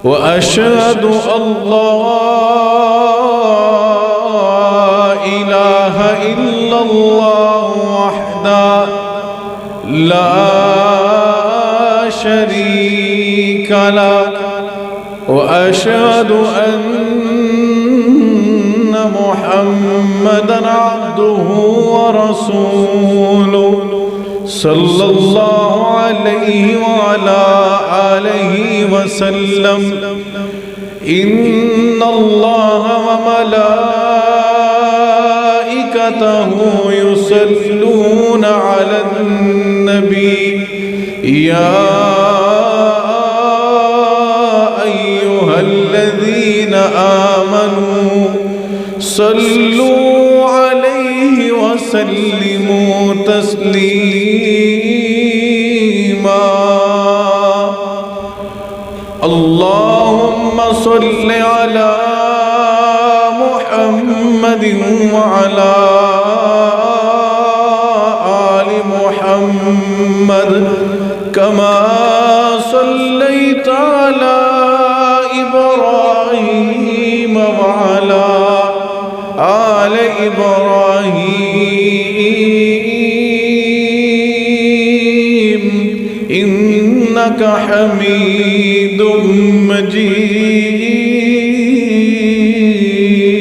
وأشهد أن لا إله إلا الله وحده لا شريك له وأشهد أن محمدًا عبده ورسوله صلى الله عليه وعلى آله وسلم إن الله وملائكته يصلون على النبي يا أيها الذين آمنوا صلوا عليه وسلموا تسليما اللهم صل على محمد وعلى آل محمد كما صليت على إبراهيم وعلى آل إبراهيم إنك حميد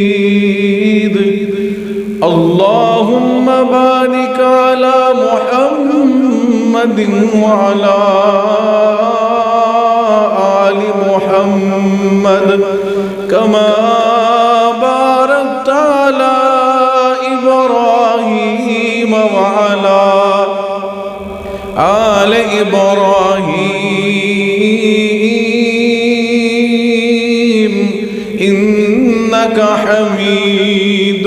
مجيد اللهم بارك على محمد وعلى آل محمد كما باركت على إبراهيم وعلى آل إبراهيم إنك حميد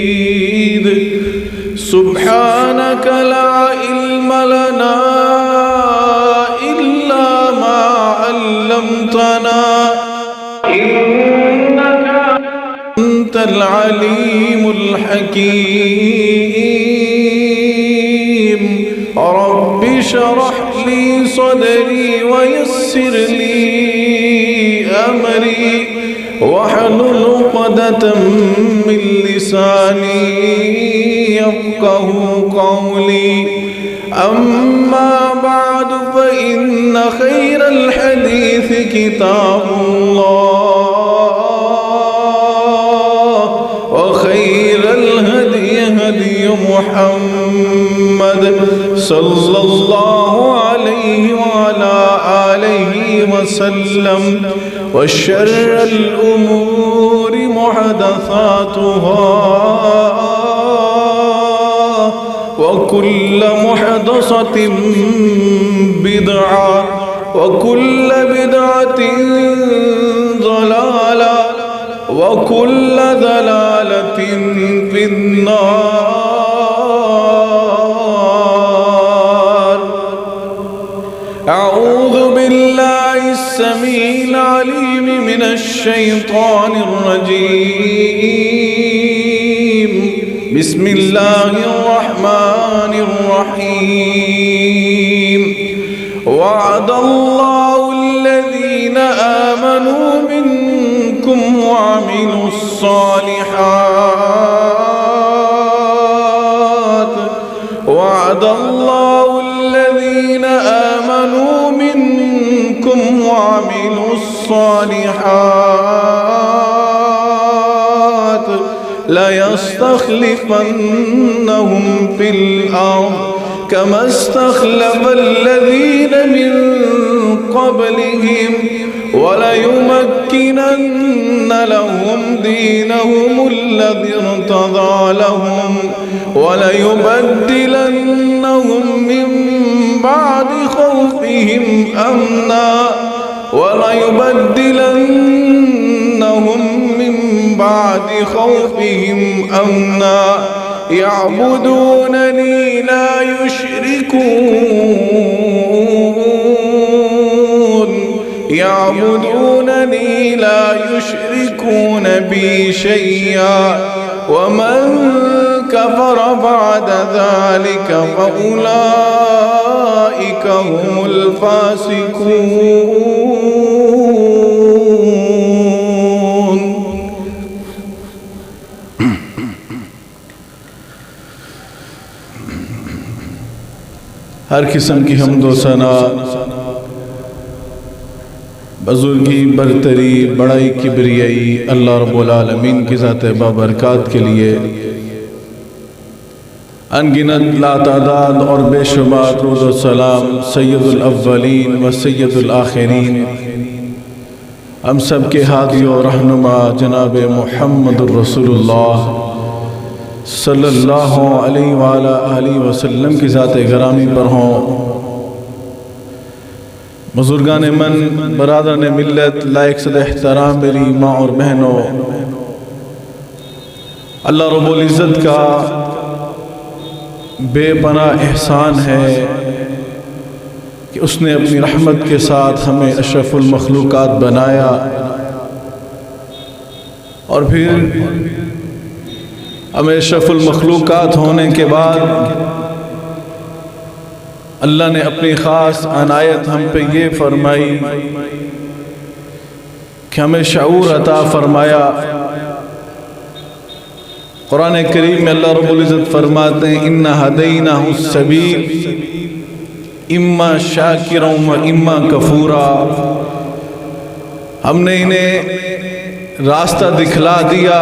مجيد سبحانك لا علم لنا إلا ما علمتنا إنك أنت العليم الحكيم رب اشرح لي صدري ويسر لي أمري واحلل عقدة من لساني يفقه قولي أما بعد فإن خير الحديث كتاب الله وخير الهدي هدي محمد صلى الله عليه وعلى آله وسلم وشر الأمور محدثاتها وكل محدثة بدعة وكل بدعة ضلالة وكل ضلالة في النار أعوذ بالله السميع العليم من الشيطان الرجيم بسم الله الرحمن الرحيم وعد الله الذين آمنوا منكم وعملوا الصالحات وعد الله الذين آمنوا منكم وعملوا الصالحات ليستخلفنهم في الأرض كما استخلف الذين من قبلهم وليمكنن لهم دينهم الذي ارتضى لهم وليبدلنهم من بعد خوفهم أمنا وليبدلنهم من بعد خوفهم أمنا يعبدونني لا يشركون بي شيئا ومن كفر بعد ذلك فأولئك هم الفاسقون۔ ہر قسم کی حمد و ثنا بزرگی، برتری، بڑائی، کبریائی اللہ رب العالمین کی ذات بابرکات کے لیے انگنت لاتعداد اور بے شمار درود و سلام سید الاولین و سید الآخرین ہم سب کے ہادی و رہنما جناب محمد الرسول اللہ صلی اللہ علیہ وآلہ وسلم کی ذات گرامی پر ہوں۔ بزرگان من، برادران ملت، لائق صد احترام میری ماں اور بہنوں، اللہ رب العزت کا بے پناہ احسان ہے کہ اس نے اپنی رحمت کے ساتھ ہمیں اشرف المخلوقات بنایا، اور پھر ہمیں اشرف المخلوقات ہونے کے بعد اللہ نے اپنی خاص عنایت ہم پہ یہ فرمائی کہ ہمیں شعور عطا فرمایا۔ قرآن کریم میں اللہ رب العزت فرماتے ہیں اِنَّا هَدَيْنَاهُ السَّبِيلَ اِمَّا شَاكِرًا وَإِمَّا كَفُورًا۔ ہم نے انہیں راستہ دکھلا دیا،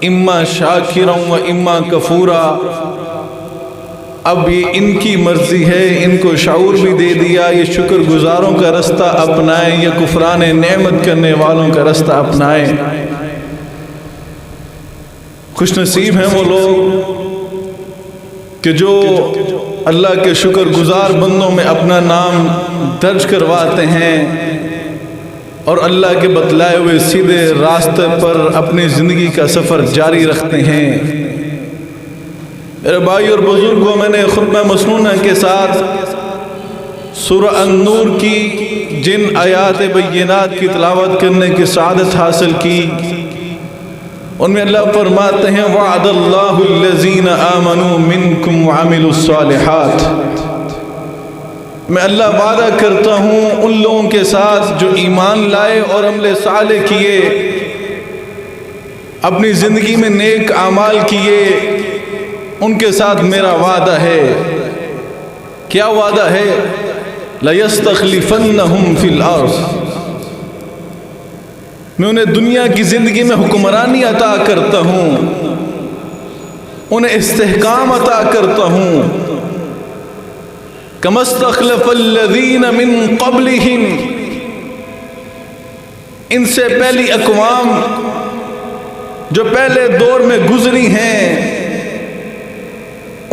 اِمَّا شَاكِرًا وَإِمَّا كَفُورًا۔ اب یہ ان کی مرضی ہے، ان کو شعور بھی دے دیا، یہ شکر گزاروں کا رستہ اپنائیں یا کفران نعمت کرنے والوں کا رستہ اپنائیں۔ خوش نصیب ہیں وہ لوگ کہ جو اللہ کے شکر گزار بندوں میں اپنا نام درج کرواتے ہیں اور اللہ کے بتلائے ہوئے سیدھے راستے پر اپنی زندگی کا سفر جاری رکھتے ہیں۔ میرے بھائی اور بزرگوں، میں نے خطبہ مسنونہ کے ساتھ سورہ النور کی جن آیات بینات کی تلاوت کرنے کی سعادت حاصل کی، ان میں اللہ فرماتے ہیں وعد اللہ الذین آمنوا منکم وعملوا الصالحات۔ میں اللہ وعدہ کرتا ہوں ان لوگوں کے ساتھ جو ایمان لائے اور عمل صالح کیے، اپنی زندگی میں نیک اعمال کیے، ان کے ساتھ میرا وعدہ ہے۔ کیا وعدہ ہے؟ لَيَسْتَخْلِفَنَّهُمْ فِي الْأَرْضِ، میں انہیں دنیا کی زندگی میں حکمرانی عطا کرتا ہوں، انہیں استحکام عطا کرتا ہوں۔ كَمَا اسْتَخْلَفَ الَّذِينَ مِن قَبْلِهِمْ، ان سے پہلی اقوام جو پہلے دور میں گزری ہیں،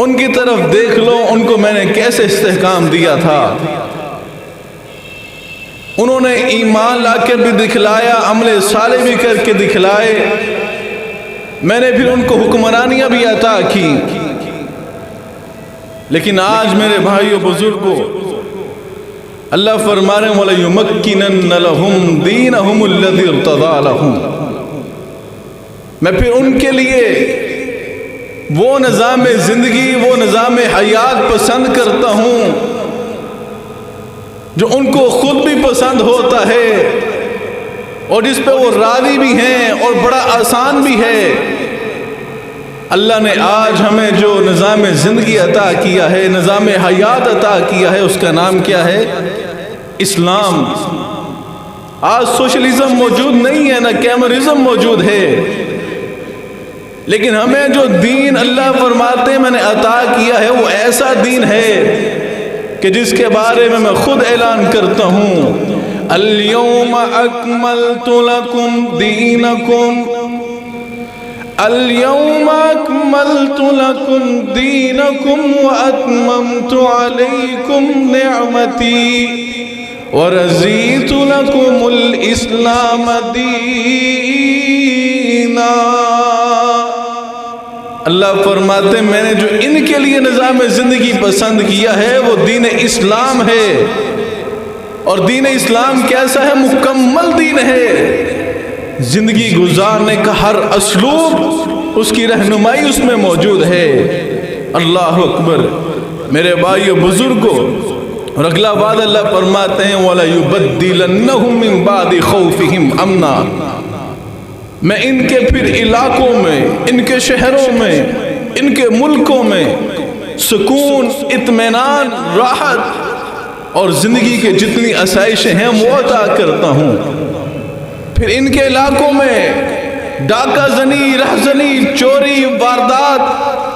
ان کی طرف دیکھ لو، ان کو میں نے کیسے استحکام دیا تھا۔ انہوں نے ایمان لا کر بھی دکھلایا، عمل صالح بھی کر کے دکھلائے، میں نے پھر ان کو حکمرانیاں بھی عطا کی۔ لیکن آج میرے بھائیو بزرگوں، اللہ فرما رہے ہیں وَلَيُمَكِّنَنَّ لَهُمْ دِينَهُمُ الَّذِي ارْتَضَىٰ لَهُمْ، میں پھر ان کے لیے وہ نظام زندگی، وہ نظام حیات پسند کرتا ہوں جو ان کو خود بھی پسند ہوتا ہے اور جس پہ وہ راضی بھی ہیں اور بڑا آسان بھی ہے۔ اللہ نے آج ہمیں جو نظام زندگی عطا کیا ہے، نظام حیات عطا کیا ہے، اس کا نام کیا ہے؟ اسلام۔ آج سوشلزم موجود نہیں ہے، نہ کیمرزم موجود ہے، لیکن ہمیں جو دین اللہ فرماتے ہیں میں نے عطا کیا ہے، وہ ایسا دین ہے کہ جس کے بارے میں خود اعلان کرتا ہوں اليوم اکملت لکم دینکم، اليوم اکملت لکم دینکم واتممت علیکم نعمتی ورضیت لکم الاسلام دینا۔ اللہ فرماتے ہیں میں نے جو ان کے لیے نظام زندگی پسند کیا ہے وہ دین اسلام ہے، اور دین اسلام کیسا ہے؟ مکمل دین ہے۔ زندگی گزارنے کا ہر اسلوب اس کی رہنمائی اس میں موجود ہے۔ اللہ اکبر میرے بھائیو بزرگوں، اور اگلا بعد اللہ فرماتے ہیں وَلَيُبَدِّلَنَّهُم مِّن بَعْدِ خَوْفِهِمْ أَمْنًا، میں ان کے پھر علاقوں میں، ان کے شہروں میں، ان کے ملکوں میں سکون، اطمینان، راحت اور زندگی کے جتنی آسائشیں ہیں وہ عطا کرتا ہوں۔ پھر ان کے علاقوں میں ڈاکہ زنی، رہزنی، چوری، واردات،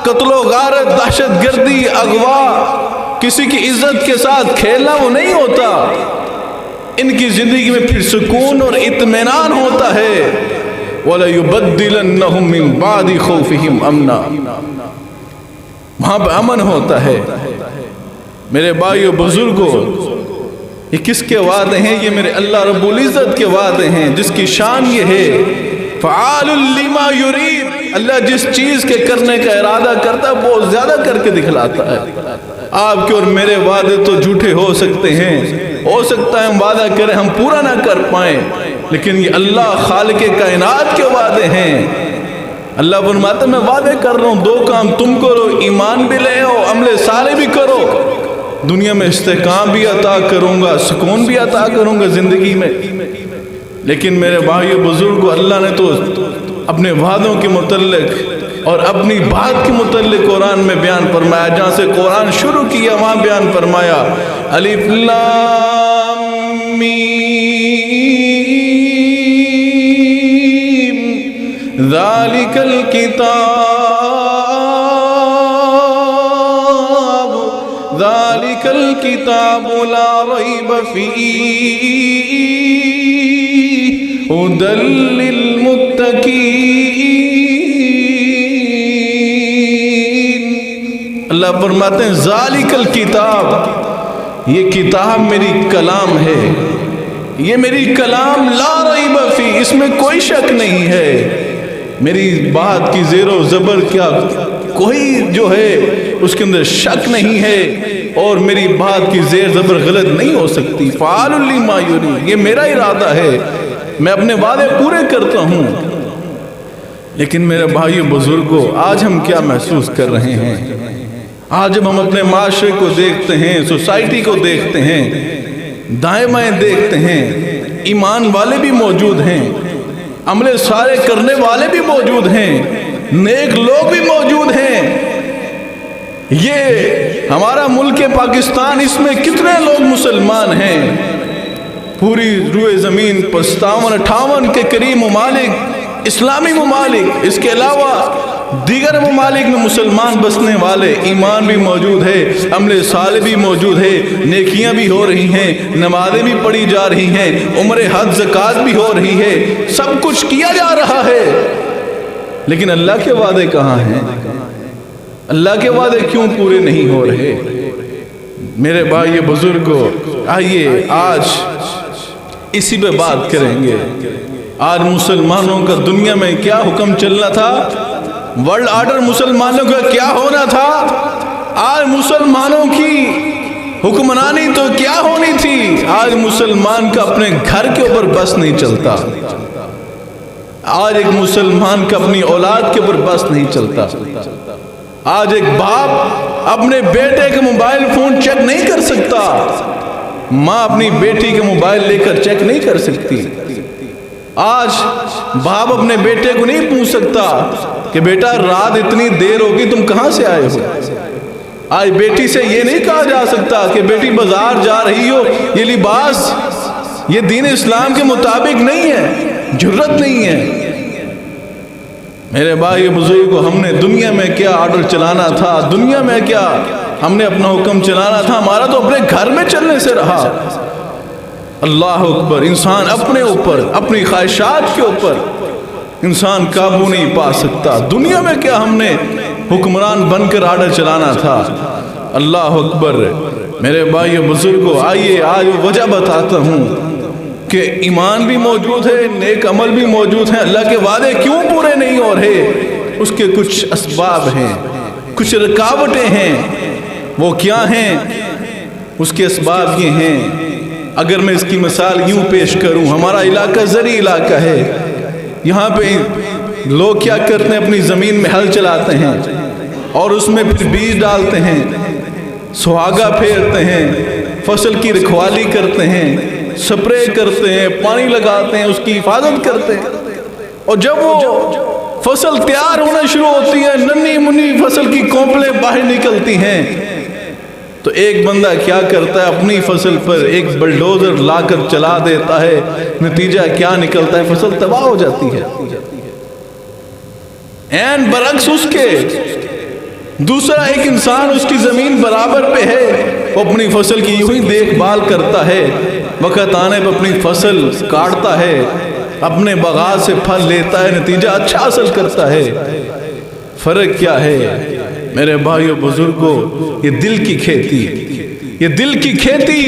قتل و غارت، دہشت گردی، اغوا، کسی کی عزت کے ساتھ کھیلنا وہ نہیں ہوتا۔ ان کی زندگی میں پھر سکون اور اطمینان ہوتا ہے۔ وَلَيُبَدِّلَنَّهُم مِّن بَعْدِ خَوْفِهِمْ أَمْنًا، وہاں پہ امن ہوتا ہے۔ میرے بھائیو بزرگوں، یہ کس کے وعدے ہیں؟ یہ میرے اللہ رب العزت کے وعدے ہیں، جس کی شان یہ ہے فعال لما یرید، اللہ جس چیز کے کرنے کا ارادہ کرتا ہے بہت زیادہ کر کے دکھلاتا ہے۔ آپ کے اور میرے وعدے تو جھوٹے ہو سکتے ہیں، ہو سکتا ہے ہم وعدہ کریں ہم پورا نہ کر پائیں، لیکن یہ اللہ خالق کائنات کے وعدے ہیں۔ اللہ فرماتا ہے میں وعدے کر رہا ہوں، 2 کام تم کرو، ایمان بھی لے آؤ، عمل صالح بھی کرو، دنیا میں استحکام بھی عطا کروں گا، سکون بھی عطا کروں گا زندگی میں۔ لیکن میرے بھائیو بزرگوں، اللہ نے تو اپنے وعدوں کے متعلق اور اپنی بات کے متعلق قرآن میں بیان فرمایا، جہاں سے قرآن شروع کیا وہاں بیان فرمایا الف لام میم ذالک الکتاب لا ریب فیہ ہدی للمتقین۔ اللہ فرماتے ہیں ذالک الکتاب، یہ کتاب میری کلام ہے، یہ میری کلام لا ریب فیہ، اس میں کوئی شک نہیں ہے، میری بات کی زیر و زبر کیا کوئی جو ہے اس کے اندر شک نہیں ہے، اور میری بات کی زیر زبر غلط نہیں ہو سکتی۔ فعال لما یرید، یہ میرا ارادہ ہے، میں اپنے وعدے پورے کرتا ہوں۔ لیکن میرے بھائیو بزرگوں، آج ہم کیا محسوس کر رہے ہیں؟ آج جب ہم اپنے معاشرے کو دیکھتے ہیں، سوسائٹی کو دیکھتے ہیں، دائیں بائیں دیکھتے ہیں، ایمان والے بھی موجود ہیں، عمل صالح کرنے والے بھی موجود ہیں، نیک لوگ بھی موجود ہیں۔ یہ ہمارا ملک پاکستان، اس میں کتنے لوگ مسلمان ہیں؟ پوری روئے زمین پر 57-58 کے قریب ممالک، اسلامی ممالک، اس کے علاوہ دیگر ممالک میں مسلمان بسنے والے، ایمان بھی موجود ہے، عمل صالح بھی موجود ہے، نیکیاں بھی ہو رہی ہیں، نمازیں بھی پڑھی جا رہی ہیں، عمر حج زکوٰۃ بھی ہو رہی ہے، سب کچھ کیا جا رہا ہے، لیکن اللہ کے وعدے کہاں ہیں؟ اللہ کے وعدے کیوں پورے نہیں ہو رہے؟ میرے بھائی بزرگوں، آئیے آج اسی پہ بات کریں گے۔ آج مسلمانوں کا دنیا میں کیا حکم چلنا تھا، ورلڈ آرڈر مسلمانوں کا کیا ہونا تھا، آج مسلمانوں کی حکمرانی تو کیا ہونی تھی۔ آج مسلمان کا اپنے گھر کے اوپر بس نہیں چلتا، آج ایک مسلمان کا اپنی اولاد کے اوپر بس نہیں چلتا۔ آج ایک باپ اپنے بیٹے کے موبائل فون چیک نہیں کر سکتا، ماں اپنی بیٹی کے موبائل لے کر چیک نہیں کر سکتی۔ آج باپ اپنے بیٹے کو نہیں پوچھ سکتا کہ بیٹا رات اتنی دیر ہوگی تم کہاں سے آئے ہو۔ آج بیٹی سے یہ نہیں کہا جا سکتا کہ بیٹی بازار جا رہی ہو، یہ لباس یہ دین اسلام کے مطابق نہیں ہے، جرت نہیں ہے۔ میرے بھائی بزرگوں، ہم نے دنیا میں کیا آرڈر چلانا تھا، دنیا میں کیا ہم نے اپنا حکم چلانا تھا، ہمارا تو اپنے گھر میں چلنے سے رہا۔ اللہ اکبر، انسان اپنے اوپر، اپنی خواہشات کے اوپر انسان قابو نہیں پا سکتا۔ دنیا میں کیا ہم نے حکمران بن کر آرڈر چلانا تھا۔ اللہ اکبر۔ میرے بھائی بزرگوں، آئیے آج وہ وجہ بتاتا ہوں کہ ایمان بھی موجود ہے، نیک عمل بھی موجود ہیں، اللہ کے وعدے کیوں پورے نہیں ہو رہے۔ اس کے کچھ اسباب ہیں، کچھ رکاوٹیں ہیں، وہ کیا ہیں؟ اس کے اسباب یہ ہیں، اگر میں اس کی مثال یوں پیش کروں، ہمارا علاقہ زرعی علاقہ ہے، یہاں پہ لوگ کیا کرتے ہیں؟ اپنی زمین میں ہل چلاتے ہیں اور اس میں پھر بیج ڈالتے ہیں، سہاگا پھیرتے ہیں، فصل کی رکھوالی کرتے ہیں، سپرے کرتے ہیں، پانی لگاتے ہیں، اس کی حفاظت کرتے ہیں، اور جب وہ فصل تیار ہونا شروع ہوتی ہے، ننھی منھی فصل کی کونپلیں باہر نکلتی ہیں، تو ایک بندہ کیا کرتا ہے؟ اپنی فصل پر ایک بلڈوزر لا کر چلا دیتا ہے، نتیجہ کیا نکلتا ہے؟ فصل تباہ ہو جاتی ہے۔ این برعکس اس کے دوسرا ایک انسان اس کی زمین برابر پہ ہے، وہ اپنی فصل کی یوں ہی دیکھ بھال کرتا ہے، وقت آنے پر اپنی فصل کاٹتا ہے، اپنے باغات سے پھل لیتا ہے، نتیجہ اچھا حاصل کرتا ہے۔ فرق کیا ہے میرے بھائیو بزرگوں؟ یہ دل کی کھیتی، یہ دل کی کھیتی،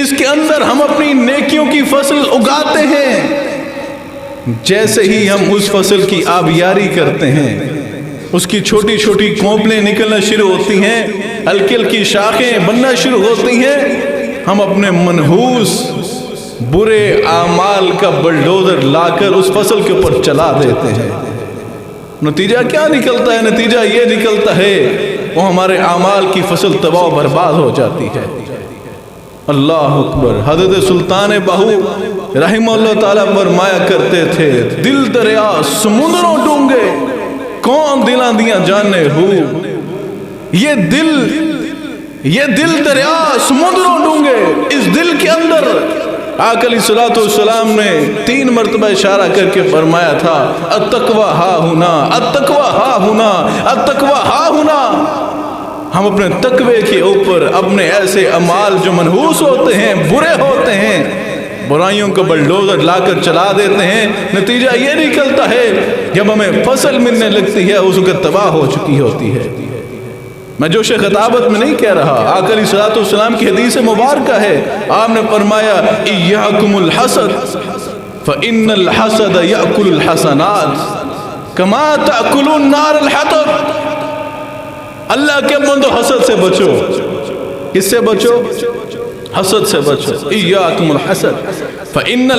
اس کے اندر ہم اپنی نیکیوں کی فصل اگاتے ہیں۔ جیسے ہی ہم اس فصل کی آبیاری کرتے ہیں، اس کی چھوٹی چھوٹی کونپلیں نکلنا شروع ہوتی ہیں، ہلکی ہلکی شاخیں بننا شروع ہوتی ہیں، ہم اپنے منحوس برے اعمال کا بلڈوزر لا کر اس فصل کے اوپر چلا دیتے ہیں۔ نتیجہ کیا نکلتا ہے؟ نتیجہ یہ نکلتا ہے وہ ہمارے اعمال کی فصل تباہ و برباد ہو جاتی ہے۔ اللہ اکبر۔ حضرت سلطان باہو رحمہ اللہ تعالیٰ فرمایا کرتے تھے، دل دریا سمندروں ڈونگے، کون دلاں دیاں جانے ہو۔ یہ دل دریا سمندروں ڈونگے، اس دل کے اندر آقا علیہ الصلوۃ والسلام نے 3 مرتبہ اشارہ کر کے فرمایا تھا، التقویٰ ہا ہونا، التقویٰ ہا ہونا، التقویٰ ہا ہونا۔ ہم اپنے تقوی کے اوپر اپنے ایسے اعمال جو منحوس ہوتے ہیں، برے ہوتے ہیں، برائیوں کو بلڈوزر لا کر چلا دیتے ہیں، نتیجہ یہ نکلتا ہے جب ہمیں فصل ملنے لگتی ہے اس وقت تباہ ہو چکی ہوتی ہے۔ میں جوش خطابت میں نہیں کہہ رہا، آقا علیہ الصلوۃ والسلام کی حدیث مبارکہ ہے، آپ نے فرمایا ایاکم الحسد فإن الحسد یأکل الحسنات کما تأکل النار الحطب۔ اللہ کے بندو حسد سے بچو۔ کس سے بچو؟ حسد سے بچو۔ ایاکم الحسد فإن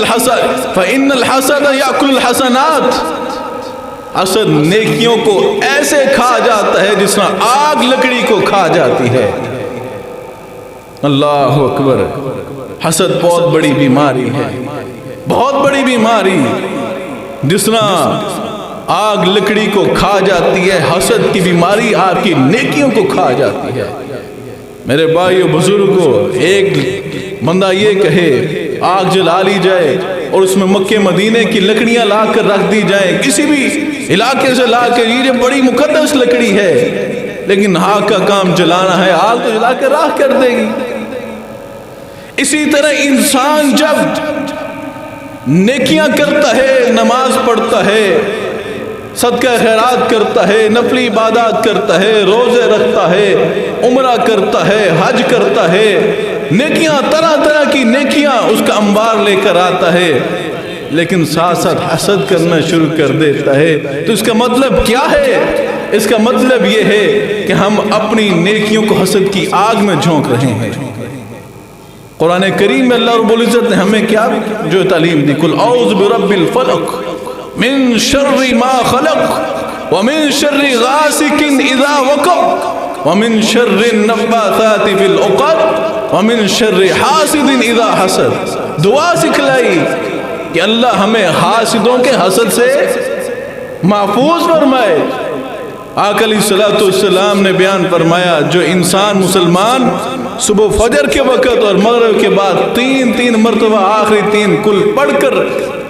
الحسد یأکل الحسنات۔ حسد نیکیوں کو ایسے کھا جاتا ہے جس طرح آگ لکڑی کو کھا جاتی ہے۔ اللہ اکبر۔ حسد بہت بڑی بیماری ہے، بہت بڑی بیماری، جس طرح آگ لکڑی کو کھا جاتی ہے، حسد کی بیماری آپ کی نیکیوں کو کھا جاتی ہے۔ میرے بھائیو بزرگوں، ایک بندہ یہ کہے آگ جلا لی جائے اور اس میں مکے مدینے کی لکڑیاں لا کر رکھ دی جائیں، کسی بھی علاقے سے لا کر، یہ بڑی مقدس لکڑی ہے، لیکن آگ کا کام جلانا ہے، آگ تو جلا کر راکھ کر دے گی۔ اسی طرح انسان جب نیکیاں کرتا ہے، نماز پڑھتا ہے، صدقہ خیرات کرتا ہے، نفلی عبادات کرتا ہے، روزے رکھتا ہے، عمرہ کرتا ہے، حج کرتا ہے، نیکیاں طرح طرح کی نیکیاں اس کا انبار لے کر آتا ہے، لیکن ساتھ ساتھ حسد کرنا شروع کر دیتا ہے، تو اس کا مطلب کیا ہے؟ اس کا مطلب یہ ہے کہ ہم اپنی نیکیوں کو حسد کی آگ میں جھونک رہے ہیں۔ قرآن کریم میں اللہ رب العزت نے ہمیں کیا جو تعلیم دی، قل اعوذ برب الفلق من شر ما خلق ومن شر غاسق اذا وقب ومن شر النفاثات في العقد ومن شر حاسد اذا حسد۔ دعا سکھلائی کہ اللہ ہمیں حاسدوں کے حسد سے محفوظ فرمائے۔ آقا علیہ الصلوۃ والسلام نے بیان فرمایا، جو انسان مسلمان صبح فجر کے وقت اور مغرب کے بعد 3 مرتبہ آخری 3 کل پڑھ کر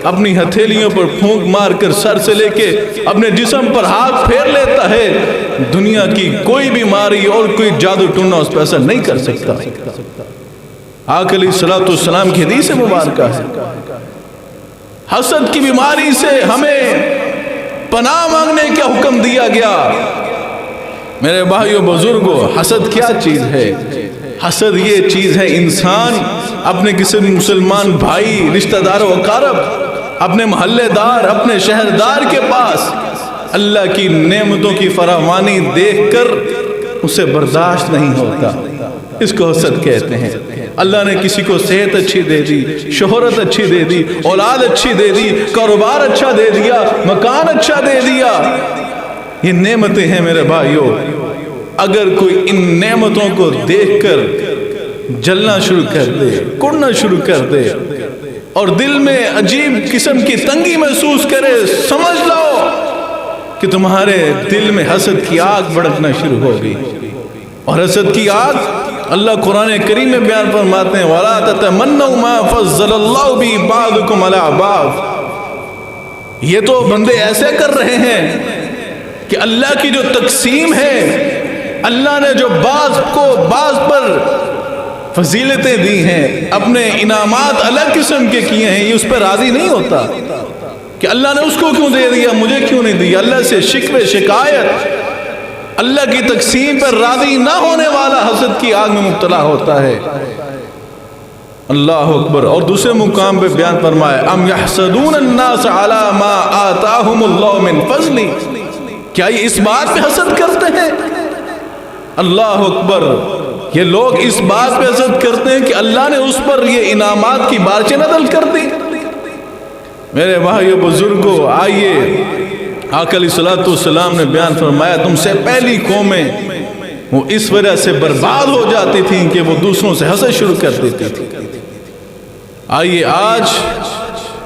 اپنی ہتھیلیوں پر پھونک مار کر سر سے لے کے اپنے جسم پر ہاتھ پھیر لیتا ہے، دنیا کی کوئی بیماری اور کوئی جادو ٹونا اس پہ اثر نہیں کر سکتا۔ آقا علیہ الصلوۃ والسلام کی حدیث مبارکہ ہے۔ حسد کی بیماری سے ہمیں پناہ مانگنے کا حکم دیا گیا۔ میرے بھائیو بزرگوں، حسد کیا چیز ہے؟ حسد یہ چیز ہے، انسان اپنے کسی مسلمان بھائی، رشتہ دار و اقارب، اپنے محلے دار، اپنے شہردار کے پاس اللہ کی نعمتوں کی فراوانی دیکھ کر اسے برداشت نہیں ہوتا، اس کو حسد کہتے ہیں۔ اللہ نے کسی کو صحت اچھی دے دی، شہرت اچھی دے دی، اولاد اچھی دے دی، کاروبار اچھا دے دیا، مکان اچھا دے دیا، یہ نعمتیں ہیں میرے بھائیوں۔ اگر کوئی ان نعمتوں کو دیکھ کر جلنا شروع کر دے، کڑنا شروع کر دے اور دل میں عجیب قسم کی تنگی محسوس کرے، سمجھ لو کہ تمہارے دل میں حسد کی آگ بھڑکنا شروع ہو گئی۔ اور حسد کی آگ اللہ قرآن کریم میں بیان فرماتے ہیں وَلَا تَتَمَنَّوْا مَا فَضَّلَ اللَّهُ بِهِ بَعْضَكُمْ عَلَىٰ بَعْضٍ۔ یہ تو بندے ایسے کر رہے ہیں کہ اللہ کی جو تقسیم ہے، اللہ نے جو بعض کو بعض پر فضیلتیں دی ہیں، اپنے انعامات الگ قسم کے کیے ہیں، یہ اس پہ راضی نہیں ہوتا کہ اللہ نے اس کو کیوں دے دیا مجھے کیوں نہیں دیا۔ اللہ سے شکوے شکایت، اللہ کی تقسیم پر راضی نہ ہونے والا حسد کی آگ میں مبتلا ہوتا ہے۔ اللہ اکبر۔ اور دوسرے مقام پہ بیان فرمائے ام یحسدون الناس علی ما آتاہم اللہ من فضل، کیا یہ اس بات پہ حسد کرتے ہیں؟ اللہ اکبر۔ یہ لوگ اس بات پہ حسد کرتے ہیں کہ اللہ نے اس پر یہ انعامات کی بارشیں نازل کر دی۔ میرے بھائیو بزرگوں، آئیے آقا علیہ الصلوۃ والسلام نے بیان فرمایا تم سے پہلی قومیں وہ اس وجہ سے برباد ہو جاتی تھیں کہ وہ دوسروں سے حسد شروع کر دیتی تھی۔ آئیے آج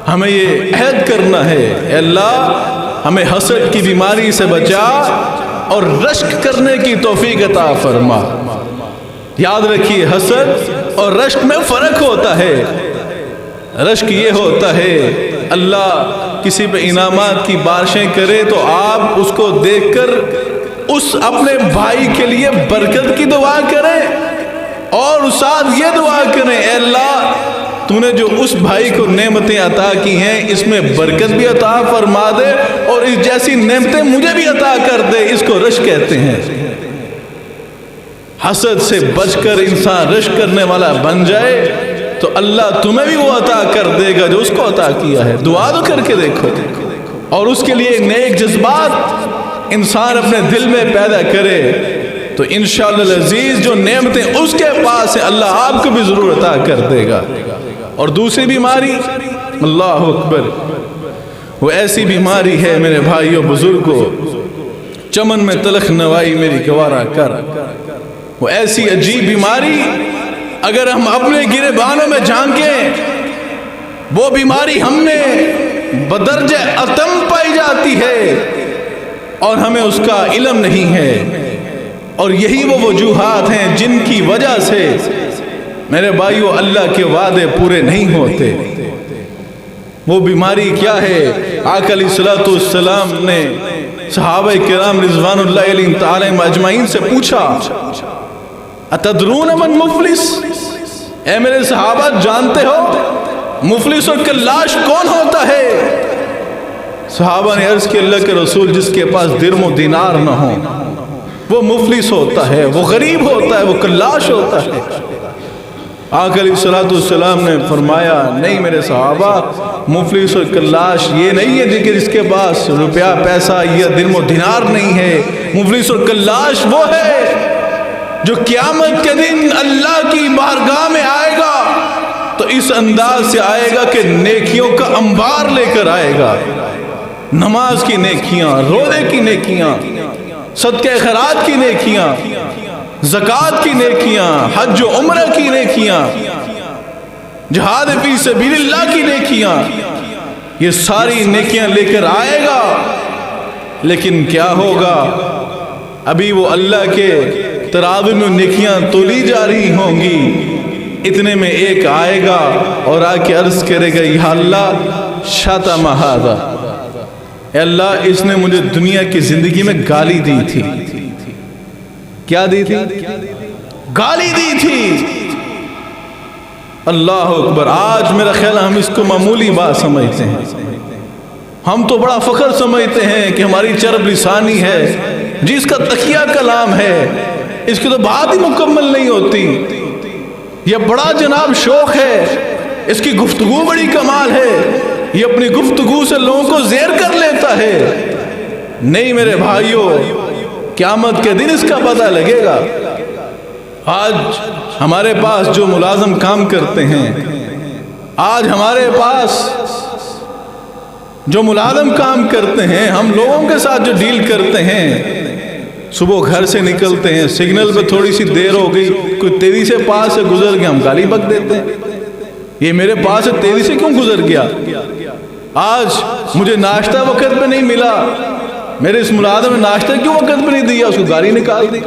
ہمیں یہ عہد کرنا ہے، اے اللہ ہمیں حسد کی بیماری سے بچا اور رشک کرنے کی توفیق عطا فرما۔ یاد رکھیے حسد اور رشک میں فرق ہوتا ہے۔ رشک یہ ہوتا ہے اللہ کسی پہ انعامات کی بارشیں کرے تو آپ اس کو دیکھ کر اس اپنے بھائی کے لیے برکت کی دعا کریں اور ساتھ یہ دعا کریں اے اللہ تو نے جو اس بھائی کو نعمتیں عطا کی ہیں اس میں برکت بھی عطا فرما دے اور اس جیسی نعمتیں مجھے بھی عطا کر دے۔ اس کو رشک کہتے ہیں۔ حسد سے بچ کر انسان رشک کرنے والا بن جائے تو اللہ تمہیں بھی وہ عطا کر دے گا جو اس کو عطا کیا ہے۔ دعا تو کر کے دیکھو اور اس کے لیے نیک جذبات انسان اپنے دل میں پیدا کرے تو انشاءاللہ العزیز جو نعمتیں اس کے پاس ہیں اللہ آپ کو بھی ضرور عطا کر دے گا۔ اور دوسری بیماری اللہ اکبر، وہ ایسی بیماری ہے میرے بھائیوں بزرگوں، چمن میں تلخ نوائی میری گوارا کر، وہ ایسی عجیب بیماری اگر ہم اپنے گریبانوں میں جھانکیں وہ بیماری ہم میں بدرجہ اتم پائی جاتی ہے اور ہمیں اس کا علم نہیں ہے۔ اور یہی وہ وجوہات ہیں جن کی وجہ سے میرے بھائیو اللہ کے وعدے پورے نہیں ہوتے۔ وہ بیماری کیا ہے؟ آقا علیہ الصلوۃ والسلام نے صحابہ کرام رضوان اللہ علیہم تعالی اجمعین سے پوچھا اتدرون من مفلس، اے میرے صحابہ جانتے ہو مفلس اور کلاش کون ہوتا ہے؟ صحابہ نے عرض کی اللہ کے رسول جس کے پاس درم و دینار نہ ہو وہ مفلس ہوتا ہے، وہ غریب ہوتا ہے، وہ کلاش ہوتا ہے۔ آقا علیہ الصلوۃ والسلام نے فرمایا نہیں میرے صحابہ، مفلس اور کلاش یہ نہیں ہے کہ جس کے پاس روپیہ پیسہ یا درم و دینار نہیں ہے، مفلس اور کلاش وہ ہے جو قیامت کے دن اللہ کی بارگاہ میں آئے گا تو اس انداز سے آئے گا کہ نیکیوں کا انبار لے کر آئے گا، نماز کی نیکیاں، روزے کی نیکیاں، صدقہ خیرات کی نیکیاں، زکوٰۃ کی نیکیاں، حج و عمرہ کی نیکیاں، جہاد فی سبیل اللہ کی نیکیاں، یہ ساری نیکیاں لے کر آئے گا۔ لیکن کیا ہوگا؟ ابھی وہ اللہ کے ترازو میں نیکیاں تولی جا رہی ہوں گی، اتنے میں ایک آئے گا اور آ کے عرض کرے گا یا اللہ شتم ھذا، اے اللہ اس نے مجھے دنیا کی زندگی میں گالی دی تھی۔ کیا دی تھی؟ گالی دی تھی۔ اللہ اکبر۔ آج میرا خیال ہم اس کو معمولی بات سمجھتے ہیں، ہم تو بڑا فخر سمجھتے ہیں کہ ہماری چرب لسانی ہے، جس کا تکیہ کلام ہے، اس کی تو بات ہی مکمل نہیں ہوتی، یہ بڑا جناب شوق ہے، اس کی گفتگو بڑی کمال ہے، یہ اپنی گفتگو سے لوگوں کو زیر کر لیتا ہے۔ نہیں میرے بھائیوں، قیامت کے دن اس کا پتہ لگے گا۔ آج ہمارے پاس جو ملازم کام کرتے ہیں، آج ہمارے پاس جو ملازم کام کرتے ہیں، ہم لوگوں کے ساتھ جو ڈیل کرتے ہیں، صبح گھر سے نکلتے ہیں، سگنل پہ تھوڑی سی دیر ہو گئی، کوئی تیزی سے پاس سے گزر گیا، ہم گالی بک دیتے ہیں، یہ میرے پاس سے تیزی سے کیوں گزر گیا؟ آج مجھے ناشتہ وقت پہ نہیں ملا، میرے اس ملازم نے ناشتہ کیوں وقت پہ نہیں دیا، اس کو گالی نکال دی۔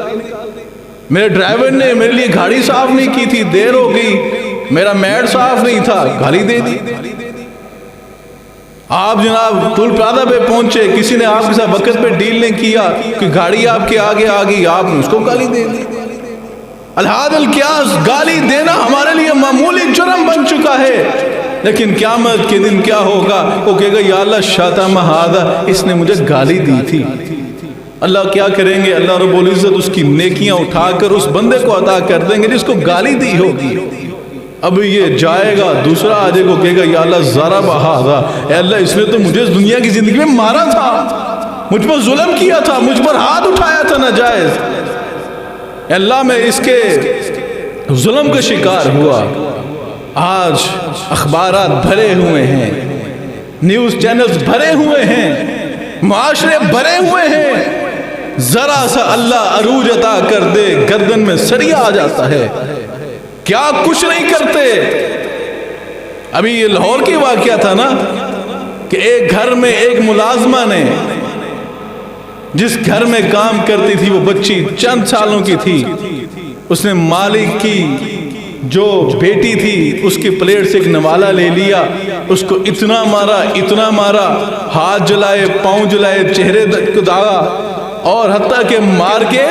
میرے ڈرائیور نے میرے لیے گاڑی صاف نہیں کی تھی، دیر ہو گئی، میرا میٹ صاف نہیں تھا، گالی دے دی۔ آپ جناب ٹول پلازا پہ پہنچے، کسی نے آپ کے ساتھ وقت پہ ڈیل نہیں کیا، کہ گاڑی آپ کے آگے آ گئی، آپ نے اس کو گالی دے دی۔ الحاد القیاس، گالی دینا ہمارے لیے معمولی جرم بن چکا ہے، لیکن قیامت کے دن کیا ہوگا؟ وہ کہے گا یا اللہ شاتم ھذا، اس نے مجھے گالی دی تھی۔ اللہ کیا کریں گے؟ اللہ رب العزت اس کی نیکیاں اٹھا کر اس بندے کو عطا کر دیں گے جس کو گالی دی ہوگی۔ اب یہ جائے گا، دوسرا آ جائے گا، کہے گا یا اللہ ضرب ھذا، اے اللہ اس نے تو مجھے اس دنیا کی زندگی میں مارا تھا، مجھ پر ظلم کیا تھا، مجھ پر ہاتھ اٹھایا تھا ناجائز، اے اللہ میں اس کے ظلم کا شکار ہوا۔ آج اخبارات بھرے ہوئے ہیں، نیوز چینلز بھرے ہوئے ہیں، معاشرے بھرے ہوئے ہیں، ذرا سا اللہ عروج عطا کر دے گردن میں سریا آ جاتا ہے، کیا کچھ نہیں کرتے۔ ابھی یہ لاہور کی واقعہ تھا نا، کہ ایک گھر میں ایک ملازمہ نے، جس گھر میں کام کرتی تھی وہ بچی چند سالوں کی تھی، اس نے مالک کی جو بیٹی تھی اس کی پلیٹ سے ایک نوالا لے لیا، اس کو اتنا مارا، ہاتھ جلائے، پاؤں جلائے، چہرے کو داغا، اور حتیٰ کہ مار کے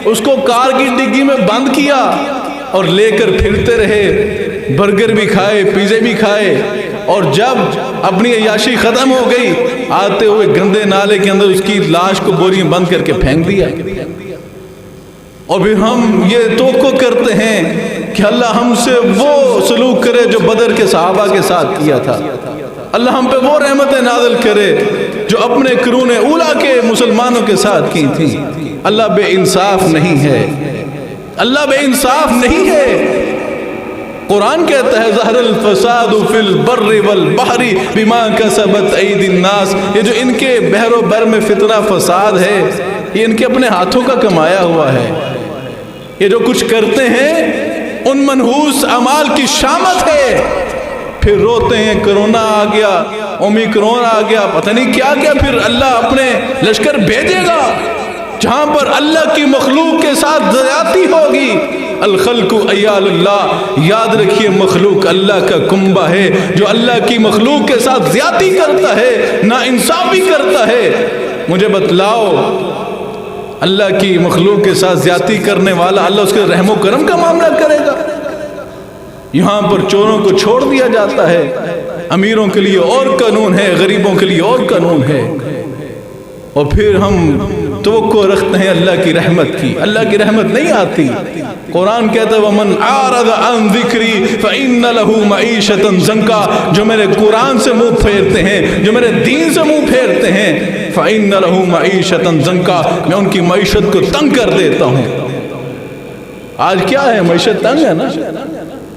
اس کو کار کی ڈگی میں بند کیا اور لے کر پھرتے رہے، برگر بھی کھائے، پیزے بھی کھائے، اور جب اپنی عیاشی ختم ہو گئی، آتے ہوئے گندے نالے کے اندر اس کی لاش کو بوری میں بند کر کے پھینک دیا۔ اور پھر ہم یہ توقع کرتے ہیں کہ اللہ ہم سے وہ سلوک کرے جو بدر کے صحابہ کے ساتھ کیا تھا، اللہ ہم پہ وہ رحمتیں نازل کرے جو اپنے قرون اولا کے مسلمانوں کے ساتھ کی تھیں۔ اللہ بے انصاف نہیں ہے، اللہ بے انصاف نہیں ہے۔ قرآن کہتا ہے ظہر الفساد فی البر والبحر بما کسبت ایدی الناس، یہ جو ان کے بحر و بر میں فتنہ فساد ہے، یہ ان کے اپنے ہاتھوں کا کمایا ہوا ہے۔ یہ جو کچھ کرتے ہیں ان منحوس اعمال کی شامت ہے، پھر روتے ہیں کرونا آ گیا، اومیکرون آ گیا، پتہ نہیں کیا کیا، پھر اللہ اپنے لشکر بھیجے گا جہاں پر اللہ کی مخلوق کے ساتھ زیادتی ہوگی۔ الخلق عیال اللہ، یاد رکھیے مخلوق اللہ کا کنبہ ہے، جو اللہ کی مخلوق کے ساتھ زیادتی کرتا ہے، نا انصافی کرتا ہے۔ مجھے بتلاؤ اللہ کی مخلوق کے ساتھ زیادتی کرنے والا، اللہ اس کے رحم و کرم کا معاملہ کرے گا؟ یہاں پر چوروں کو چھوڑ دیا جاتا ہے، امیروں کے لیے اور قانون ہے، غریبوں کے لیے اور قانون ہے، اور پھر ہم توقع رکھتے ہیں اللہ کی رحمت کی۔ اللہ کی رحمت نہیں آتی۔ قرآن کہتا ہے وَمَنْ أَعْرَضَ عَنْ ذِكْرِي فَإِنَّ لَهُ مَعِيشَةً ضَنْكًا، جو میرے قرآن سے منہ پھیرتے ہیں، جو میرے دین سے منہ پھیرتے ہیں، فَإِنَّ لَهُ مَعِيشَةً ضَنْكًا، میں ان کی معیشت کو تنگ کر دیتا ہوں۔ آج کیا ہے؟ معیشت تنگ ہے نا،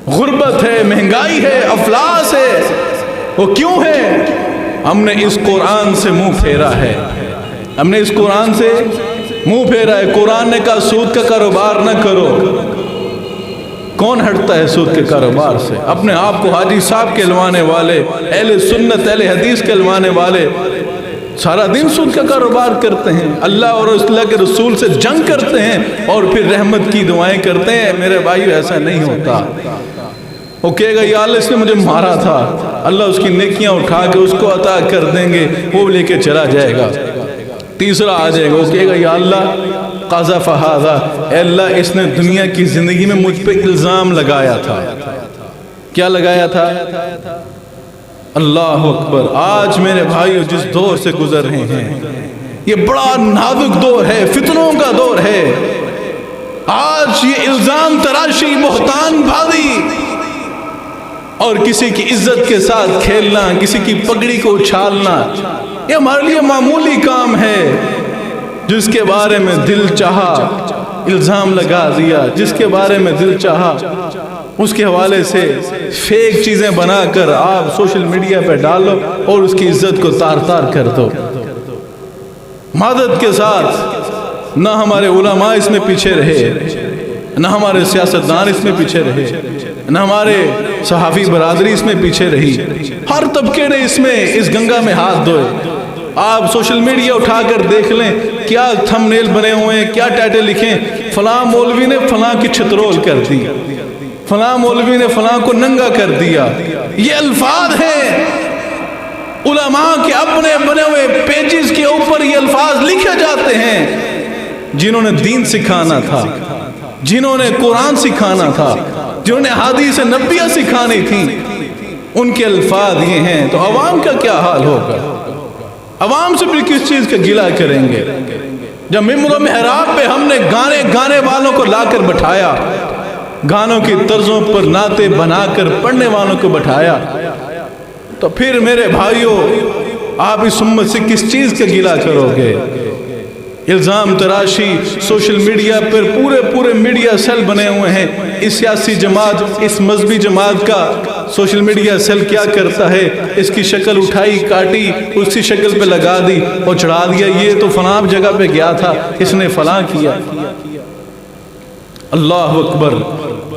غربت ہے، مہنگائی ہے، افلاس ہے۔ وہ کیوں ہے؟ ہم نے اس قرآن سے منہ پھیرا ہے، ہم نے اس قرآن سے منہ پھیرا ہے۔ قرآن نے کہا سود کا کاروبار نہ کرو، کون ہٹتا ہے سود کے کاروبار سے؟ اپنے آپ کو حاجی صاحب کہلوانے والے، اہل سنت اہل حدیث کہلوانے والے سارا دن سود کا کاروبار کرتے ہیں، اللہ اور اللہ کے رسول سے جنگ کرتے ہیں، اور پھر رحمت کی دعائیں کرتے ہیں۔ میرے بھائیو ایسا نہیں ہوتا۔ وہ کہے گا یا اللہ اس نے مجھے مارا تھا، اللہ اس کی نیکیاں اٹھا کے اس کو عطا کر دیں گے، وہ لے کے چلا جائے گا۔ تیسرا آ جائے گا، وہ کہے گا یا اللہ قذف ھذا، اے اللہ اس نے دنیا کی زندگی میں مجھ پہ الزام لگایا تھا۔ کیا لگایا تھا؟ اللہ اکبر۔ آج میرے بھائیو جس دور سے گزر رہے ہیں یہ بڑا نازک دور ہے، فتنوں کا دور ہے۔ آج یہ الزام تراشی، بہتان بازی اور کسی کی عزت کے ساتھ کھیلنا، کسی کی پگڑی کو اچھالنا، یہ ہمارے لیے معمولی کام ہے، جس کے بارے میں دل چاہا الزام لگا دیا، جس کے بارے میں دل چاہا اس کے حوالے سے فیک چیزیں بنا کر آپ سوشل میڈیا پہ ڈالو اور اس کی عزت کو تار تار کر دو۔ مدد کے ساتھ نہ ہمارے علماء اس میں پیچھے رہے، نہ ہمارے سیاستدان اس میں پیچھے رہے، نہ ہمارے صحافی برادری اس میں پیچھے رہی، ہر طبقے نے اس گنگا میں ہاتھ دھوئے۔ آپ سوشل میڈیا اٹھا کر دیکھ لیں کیا تھم نیل بنے ہوئے ہیں، کیا ٹائٹل لکھیں، فلاں مولوی نے فلاں کی چھترول کر دی، فلاں مولوی نے فلاں کو ننگا کر دیا۔ یہ الفاظ ہیں علماء کے اپنے بنے ہوئے پیجز کے اوپر، یہ الفاظ لکھے جاتے ہیں جنہوں نے دین سکھانا تھا، جنہوں نے قرآن سکھانا تھا، جنہوں نے حدیث نبویہ سکھانی تھی، ان کے الفاظ یہ ہیں۔ تو عوام کا کیا حال ہوگا؟ عوام سے بھی کس چیز کا گلہ کریں گے؟ جب ممبر و محراب پہ ہم نے گانے والوں کو لا کر بٹھایا، گانوں کی طرزوں پر نعتیں بنا کر پڑھنے والوں کو بٹھایا، تو پھر میرے بھائیوں آپ اس امت سے کس چیز کا گلہ کرو گے؟ الزام تراشی سوشل میڈیا پر پورے میڈیا سیل بنے ہوئے ہیں۔ اس سیاسی جماعت، اس مذہبی جماعت کا سوشل میڈیا سیل کیا کرتا ہے؟ اس کی شکل اٹھائی، کاٹی، اسی شکل پہ لگا دی اور چڑھا دیا، یہ تو فلاں جگہ پہ گیا تھا، اس نے فلاں کیا۔ اللہ اکبر،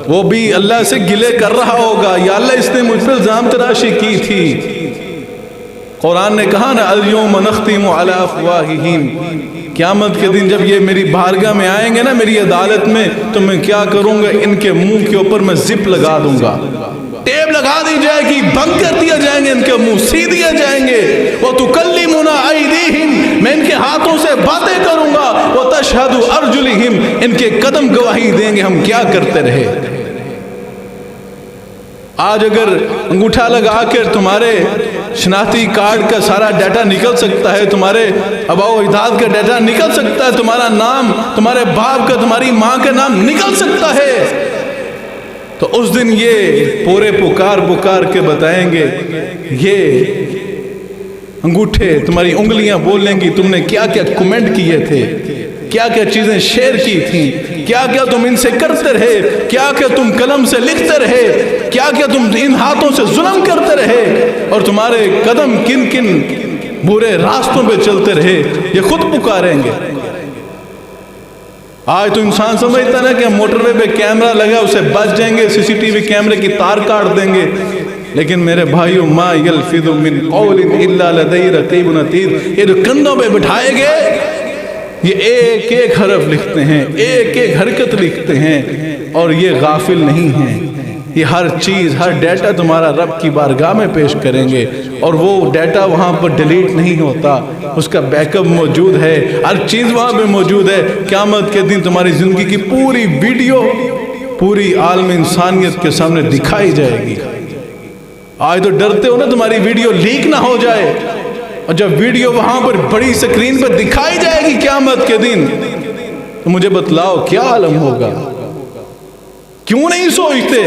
وہ بھی اللہ سے گلے کر رہا ہوگا، یا اللہ اس نے مجھ پر الزام تراشی کی تھی۔ قرآن نے کہا نا الیوم نختم علی افواہہم، قیامت کے دن جب یہ میری بارگاہ میں آئیں گے نا، میری عدالت میں، تو میں کیا کروں گا؟ ان کے منہ کے اوپر میں زپ لگا دوں گا، ٹیپ لگا دی جائے گی، بند کر دیا جائیں گے، ان کے منہ سی دیے جائیں گے۔ وَتُكَلِّمُنَا أَيْدِيهِمْ، میں ان کے ہاتھوں سے باتیں کروں گا۔ وَتَشْهَدُ أَرْجُلِهِمْ، ان کے قدم گواہی دیں گے ہم کیا کرتے رہے۔ آج اگر انگوٹھا لگا کر تمہارے شناختی کارڈ کا سارا ڈیٹا نکل سکتا ہے، تمہارے آباء و اجداد کا ڈیٹا نکل سکتا ہے، تمہارا نام، تمہارے باپ کا، تمہاری ماں کا نام نکل سکتا ہے، تو اس دن یہ پورے پکار کے بتائیں گے، یہ انگوٹھے تمہاری انگلیاں بولیں گی تم نے کیا کیا کمنٹ کیے تھے، کیا کیا چیزیں شیئر کی تھیں، کیا کیا تم ان سے کرتے رہے، کیا کیا تم قلم سے لکھتے رہے، کیا کیا تم ان ہاتھوں سے ظلم کرتے رہے، اور تمہارے قدم کن کن برے راستوں پہ چلتے رہے، یہ خود پکاریں گے۔ آج تو انسان سمجھتا نا کہ موٹر وے پہ کیمرہ لگا اسے بچ جائیں گے، سی سی ٹی وی کیمرے کی تار کاٹ دیں گے، لیکن میرے بھائیو ما یلفظ من قول الا لدیہ رقیب عتید، یہ جو کندھوں پہ بٹھائے گئے یہ ایک ایک حرف لکھتے ہیں، ایک ایک حرکت لکھتے ہیں، اور یہ غافل نہیں ہیں، یہ ہر چیز، ہر ڈیٹا تمہارا رب کی بارگاہ میں پیش کریں گے، اور وہ ڈیٹا وہاں پر ڈیلیٹ نہیں ہوتا، اس کا بیک اپ موجود ہے، ہر چیز وہاں پہ موجود ہے۔ قیامت کے دن تمہاری زندگی کی پوری ویڈیو پوری عالم انسانیت کے سامنے دکھائی جائے گی۔ آج تو ڈرتے ہو نا تمہاری ویڈیو لیک نہ ہو جائے، اور جب ویڈیو وہاں پر بڑی سکرین پر دکھائی جائے گی قیامت کے دن، تو مجھے بتلاؤ کیا عالم ہوگا؟ کیوں نہیں سوچتے؟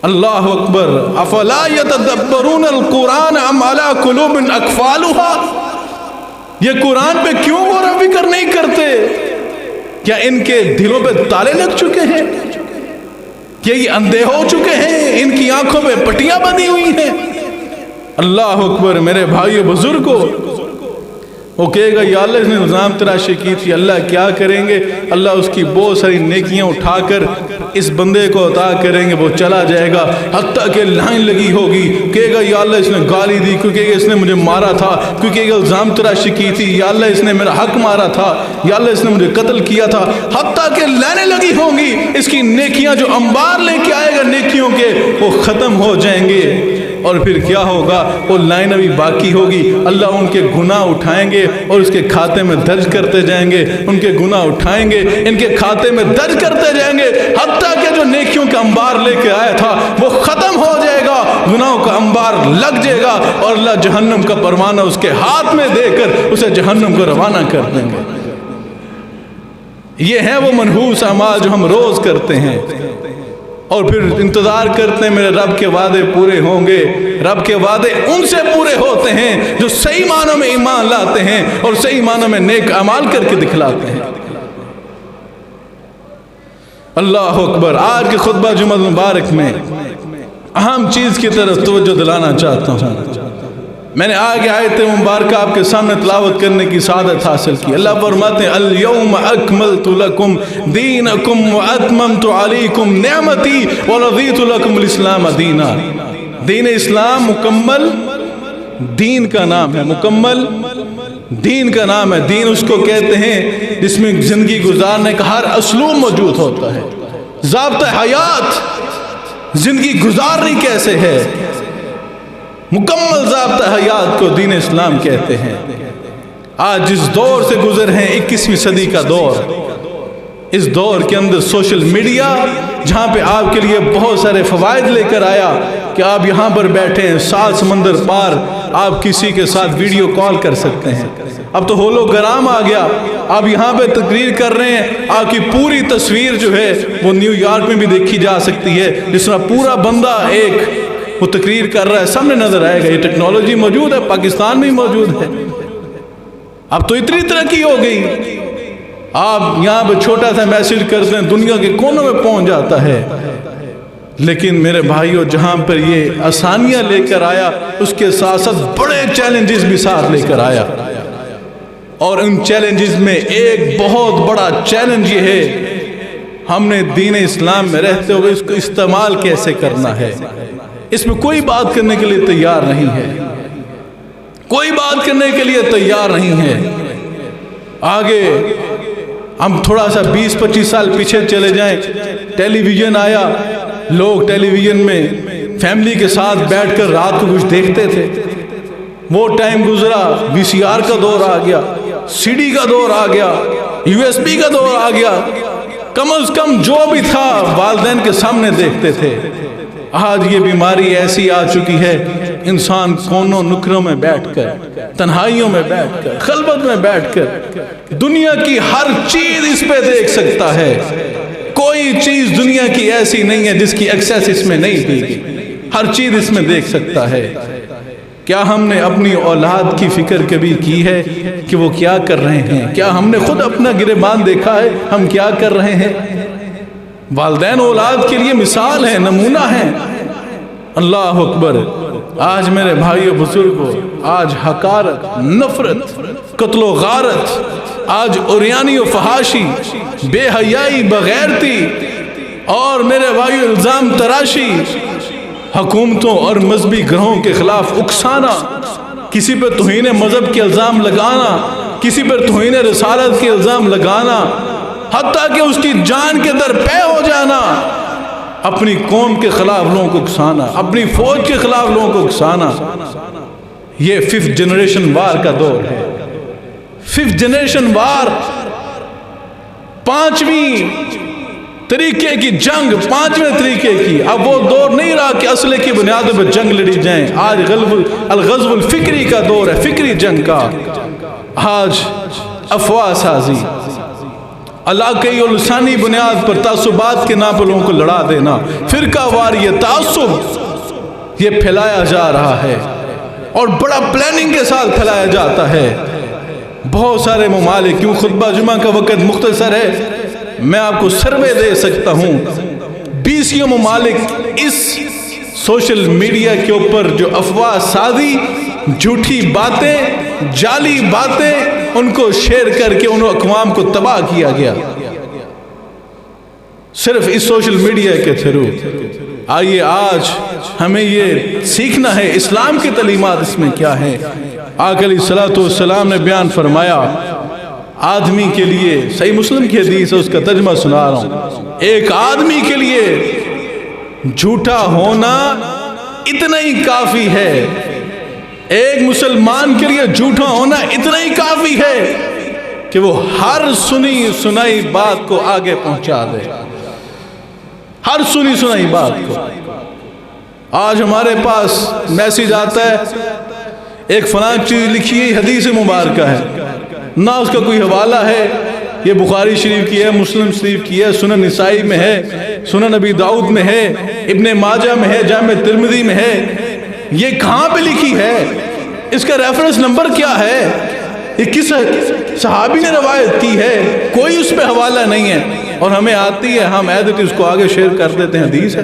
اللہ اکبر، افلا یتدبرون القرآن ام علی قلوب اقفالها، یہ قرآن پہ کیوں غور و فکر نہیں کرتے؟ کیا ان کے دلوں پہ تالے لگ چکے ہیں؟ کیا یہ اندھے ہو چکے ہیں؟ ان کی آنکھوں پہ پٹیاں بندھی ہوئی ہیں؟ اللہ اکبر، میرے بھائیو بزرگوں، وہ کہے گا یا اللہ اس نے الزام تراشی کی تھی، اللہ کیا کریں گے؟ اللہ اس کی بہت ساری نیکیاں اٹھا کر اس بندے کو عطا کریں گے، وہ چلا جائے گا، حتیٰ کہ لائن لگی ہوگی، کہے گا یا اللہ اس نے گالی دی کیونکہ اس نے مجھے مارا تھا، کیونکہ یہ الزام تراشی کی تھی، یا اللہ اس نے میرا حق مارا تھا، یا اللہ اس نے مجھے قتل کیا تھا، حتیٰ کہ لائنیں لگی ہوں گی، اس کی نیکیاں جو انبار لے کے آئے گا نیکیوں کے، وہ ختم ہو جائیں گے، اور پھر کیا ہوگا؟ وہ لائن ابھی باقی ہوگی، اللہ ان کے گناہ اٹھائیں گے اور اس کے کھاتے میں درج کرتے جائیں گے، ان کے گناہ اٹھائیں گے، ان کے کھاتے میں درج کرتے جائیں گے، حتیٰ کہ جو نیکیوں کا انبار لے کے آیا تھا وہ ختم ہو جائے گا، گناہوں کا انبار لگ جائے گا، اور اللہ جہنم کا پروانہ اس کے ہاتھ میں دے کر اسے جہنم کو روانہ کر دیں گے۔ یہ ہیں وہ منحوس اعمال جو ہم روز کرتے ہیں، اور پھر انتظار کرتے ہیں میرے رب کے وعدے پورے ہوں گے۔ رب کے وعدے ان سے پورے ہوتے ہیں جو صحیح معنوں میں ایمان لاتے ہیں اور صحیح معنوں میں نیک اعمال کر کے دکھلاتے ہیں۔ اللہ اکبر. آج کے خطبہ جمعہ مبارک میں اہم چیز کی طرف توجہ دلانا چاہتا ہوں. میں نے آگے آیت مبارکہ آپ کے سامنے تلاوت کرنے کی سعادت حاصل کی. اللہ فرماتے ہیں اليوم اکملت لکم دینکم واتممت علیکم نعمتی ورضیت لکم الاسلام دینا. دین اسلام مکمل دین کا نام ہے، مکمل دین کا نام ہے. دین اس کو کہتے ہیں جس میں زندگی گزارنے کا ہر اسلوب موجود ہوتا ہے، ضابطہ حیات، زندگی گزارنی کیسے ہے، مکمل ضابطہ حیات کو دین اسلام کہتے ہیں. آج جس دور سے گزر ہیں 21ویں صدی کا دور، اس دور کے اندر سوشل میڈیا جہاں پہ آپ کے لیے بہت سارے فوائد لے کر آیا کہ آپ یہاں پر بیٹھے ہیں 7 سمندر پار آپ کسی کے ساتھ ویڈیو کال کر سکتے ہیں. اب تو ہولوگرام آ گیا، آپ یہاں پہ تقریر کر رہے ہیں، آپ کی پوری تصویر جو ہے وہ نیو یارک میں بھی دیکھی جا سکتی ہے. جس طرح پورا بندہ ایک وہ تقریر کر رہا ہے سامنے نظر آئے گا. یہ ٹیکنالوجی موجود ہے، پاکستان میں موجود ہے. اب تو اتنی ترقی ہو گئی، آپ یہاں پہ چھوٹا سا میسج کرتے ہیں دنیا کے کونوں میں پہنچ جاتا ہے. لیکن میرے بھائیوں، جہاں پر یہ آسانیاں لے کر آیا اس کے ساتھ ساتھ بڑے چیلنجز بھی ساتھ لے کر آیا. اور ان چیلنجز میں ایک بہت بڑا چیلنج یہ ہے ہم نے دین اسلام میں رہتے ہوئے اس کو استعمال کیسے کرنا ہے. اس میں کوئی بات کرنے کے لیے تیار نہیں ہے، کوئی بات کرنے کے لیے تیار نہیں ہے. آگے ہم تھوڑا سا 20-25 سال پیچھے چلے جائیں، ٹیلی ویژن آیا، لوگ ٹیلی ویژن میں فیملی کے ساتھ بیٹھ کر رات کو کچھ دیکھتے تھے. وہ ٹائم گزرا، VCR کا دور آ گیا، CD کا دور آ گیا، USB کا دور آ گیا. کم از کم جو بھی تھا والدین کے سامنے دیکھتے تھے. آج یہ بیماری ایسی آ چکی ہے، انسان کونوں نکروں میں بیٹھ کر، تنہائیوں میں بیٹھ کر، خلوت میں بیٹھ کر دنیا کی ہر چیز اس پہ دیکھ سکتا ہے. کوئی چیز دنیا کی ایسی نہیں ہے جس کی ایکسیس اس میں نہیں دی گئی، ہر چیز اس میں دیکھ سکتا ہے. کیا ہم نے اپنی اولاد کی فکر کبھی کی ہے کہ وہ کیا کر رہے ہیں؟ کیا ہم نے خود اپنا گریبان دیکھا ہے ہم کیا کر رہے ہیں؟ والدین اولاد کے لیے مثال ہے، نمونہ ہے. اللہ اکبر. آج میرے بھائیو بزرگوں، آج حقارت، نفرت، قتل و غارت، آج عریانی و فحاشی، بے حیائی، بغیرتی اور میرے بھائیو الزام تراشی، حکومتوں اور مذہبی گروہوں کے خلاف اکسانا، کسی پر توہین مذہب کے الزام لگانا، کسی پر توہین رسالت کے الزام لگانا، حتیٰ کہ اس کی جان کے در پے ہو جانا، اپنی قوم کے خلاف لوگوں کو اکسانا، اپنی فوج کے خلاف لوگوں کو اکسانا. یہ 5th جنریشن وار کا دور ہے. 5th جنریشن وار، 5ویں طریقے کی جنگ، 5ویں طریقے کی. اب وہ دور نہیں رہا کہ اسلحے کی بنیادوں پر جنگ لڑی جائیں. آج الغزو الفکری کا دور ہے، فکری جنگ کا. آج افواہ سازی، علاقائی اور لسانی بنیاد پر تعصبات کے نام پر لوگوں کو لڑا دینا، فرقہ واری تعصب یہ پھیلایا جا رہا ہے اور بڑا پلاننگ کے ساتھ پھیلایا جاتا ہے. بہت سارے ممالک، کیوں خطبہ جمعہ کا وقت مختصر ہے، میں آپ کو سروے دے سکتا ہوں. 20 ممالک اس سوشل میڈیا کے اوپر جو افواہ سازی، جھوٹی باتیں، جعلی باتیں ان کو شیئر کر کے ان اقوام کو تباہ کیا گیا صرف اس سوشل میڈیا کے تھرو. آئیے آج ہمیں یہ سیکھنا ہے اسلام کی تعلیمات اس میں کیا ہے. آقا علیہ الصلوۃ والسلام نے بیان فرمایا آدمی کے لیے، صحیح مسلم کی حدیث ہے اس کا ترجمہ سنا رہا ہوں، ایک آدمی کے لیے جھوٹا ہونا اتنا ہی کافی ہے، ایک مسلمان کے لیے جھوٹا ہونا اتنا ہی کافی ہے کہ وہ ہر سنی سنائی بات کو آگے پہنچا دے، ہر سنی سنائی بات کو. آج ہمارے پاس میسیج آتا ہے ایک فلاں چیز لکھی ہے، حدیث مبارکہ ہے، نہ اس کا کوئی حوالہ ہے، یہ بخاری شریف کی ہے، مسلم شریف کی ہے، سنن نسائی میں ہے، سنن ابی داؤد میں ہے، ابن ماجہ میں ہے، جامع ترمذی میں ہے. یہ کہاں پہ لکھی ہے؟ اس کا ریفرنس نمبر کیا ہے؟ یہ کس صحابی نے روایت کی ہے؟ کوئی اس پہ حوالہ نہیں ہے، اور ہمیں آتی ہے، ہم ایز اٹ از کو آگے شیئر کر دیتے ہیں، حدیث ہے،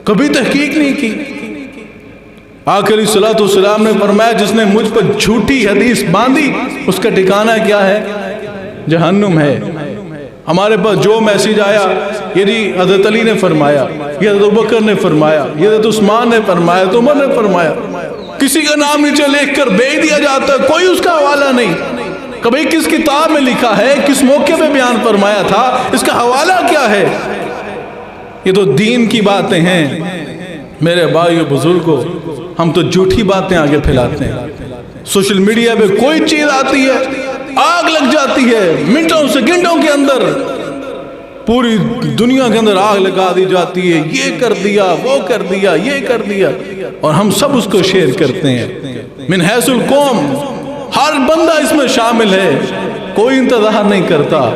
کبھی تحقیق نہیں کی۔ آقا علیہ الصلوۃ والسلام نے فرمایا جس نے مجھ پر جھوٹی حدیث باندھی اس کا ٹھکانہ کیا ہے؟ جہنم ہے۔ ہمارے پاس جو میسیج آیا، یہ جی حضرت علی نے فرمایا، یہ حضرت ابوبکر نے فرمایا، یہ حضرت عثمان نے فرمایا، تو عمر نے فرمایا، کسی کا نام نیچے لکھ کر بھیج دیا جاتا ہے، کوئی اس کا حوالہ نہیں، کبھی کس کتاب میں لکھا ہے، کس موقع پہ بیان فرمایا تھا، اس کا حوالہ کیا ہے؟ یہ تو دین کی باتیں ہیں میرے بھائیو بزرگوں، ہم تو جھوٹی باتیں آگے پھیلاتے ہیں۔ سوشل میڈیا پہ کوئی چیز آتی ہے، آگ لگ جاتی ہے، منٹوں سیکنڈوں کے اندر پوری دنیا کے اندر آگ لگا دی جاتی ہے، یہ کر دیا، وہ کر دیا، یہ کر دیا، اور ہم سب اس کو شیئر کرتے ہیں۔ من حیث القوم ہر بندہ اس میں شامل ہے، کوئی انتظار نہیں کرتا،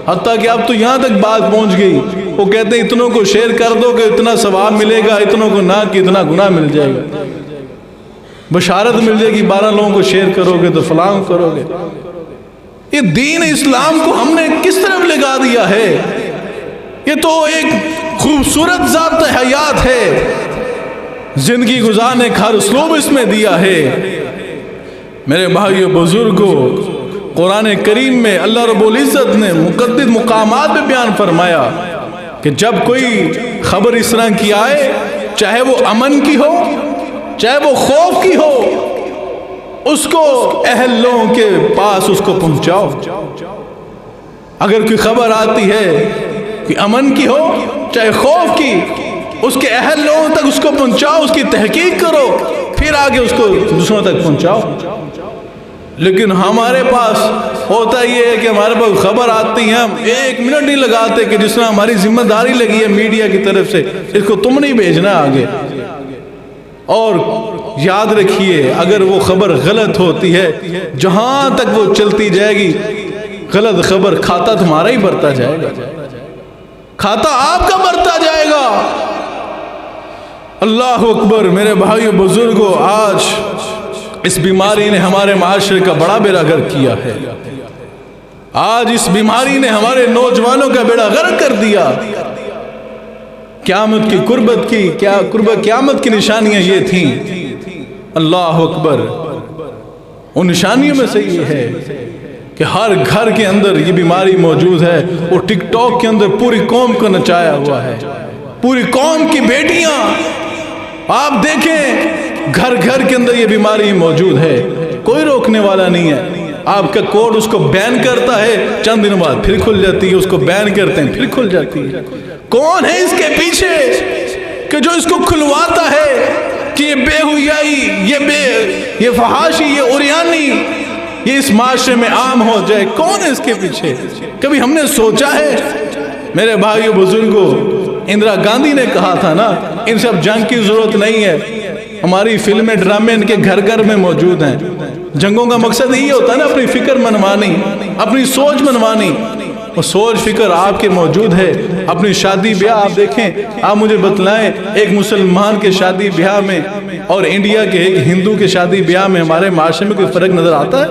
حتیٰ کہ اب تو یہاں تک بات پہنچ گئی، وہ کہتے ہیں اتنوں کو شیئر کر دو کہ اتنا ثواب ملے گا، اتنوں کو نہ کہ اتنا گناہ مل جائے گا، بشارت مل جائے گی 12 لوگوں کو شیئر کرو گے تو فلاں کرو گے۔ یہ دین اسلام کو ہم نے کس طرف لگا دیا ہے؟ یہ تو ایک خوبصورت ضابطہ حیات ہے، زندگی گزارنے کا ہر اسلوب اس میں دیا ہے۔ میرے بھائیو بزرگوں، قرآن کریم میں اللہ رب العزت نے مقدس مقامات پہ بیان فرمایا کہ جب کوئی خبر اس طرح کی آئے، چاہے وہ امن کی ہو، چاہے وہ خوف کی ہو، اس کو اہل لوگوں کے پاس اس کو پہنچاؤ۔ اگر کوئی خبر آتی ہے کہ امن کی ہو چاہے خوف کی، اس کے اہل لوگوں تک اس کو پہنچاؤ، اس کی تحقیق کرو، پھر آگے اس کو دوسروں تک پہنچاؤ۔ لیکن ہمارے پاس ہوتا یہ ہے کہ ہمارے پاس خبر آتی ہے، ہم 1 منٹ نہیں لگاتے کہ جس طرح ہماری ذمہ داری لگی ہے میڈیا کی طرف سے، اس کو تم نہیں بھیجنا آگے۔ اور یاد رکھیے اگر وہ خبر غلط ہوتی ہے، جہاں تک وہ چلتی جائے گی غلط خبر، کھاتا تمہارا ہی بڑھتا جائے گا، کھاتا آپ کا بڑھتا جائے گا۔ اللہ اکبر۔ میرے بھائیو بزرگوں، آج اس بیماری نے ہمارے معاشرے کا بڑا بیڑا غرق کیا ہے، آج اس بیماری نے ہمارے نوجوانوں کا بیڑا غرق کر دیا۔ قیامت کی قربت کی قیامت کی نشانیاں یہ تھیں، اللہ اکبر۔ ان نشانیوں میں سے یہ ہے کہ ہر گھر کے اندر یہ بیماری موجود ہے، اور ٹک ٹاک کے اندر پوری قوم کو نچایا ہوا ہے، پوری قوم کی بیٹیاں آپ دیکھیں گھر گھر کے اندر یہ بیماری موجود ہے، کوئی روکنے والا نہیں ہے۔ آپ کا کوڈ اس کو بین کرتا ہے، چند دنوں بعد پھر کھل جاتی ہے، اس کو بین کرتے ہیں پھر کھل جاتی ہے۔ کون ہے اس کے پیچھے کہ جو اس کو کھلواتا ہے کہ یہ بے حیائی، یہ فحاشی، یہ عریانی یہ اس معاشرے میں عام ہو جائے؟ کون ہے اس کے پیچھے؟ کبھی ہم نے سوچا ہے؟ میرے بھائیو بزرگوں، اندرا گاندھی نے کہا تھا نا، ان سب جنگ کی ضرورت نہیں ہے، ہماری فلمیں ڈرامے ان کے گھر گھر میں موجود ہیں۔ جنگوں کا مقصد یہی ہوتا ہے نا، اپنی فکر منوانی، اپنی سوچ منوانی۔ وہ سوچ فکر آپ کے موجود ہے۔ اپنی شادی بیاہ آپ دیکھیں، آپ مجھے بتلائیں ایک مسلمان کے شادی بیاہ میں اور انڈیا کے ایک ہندو کے شادی بیاہ میں ہمارے معاشرے میں کوئی فرق نظر آتا ہے؟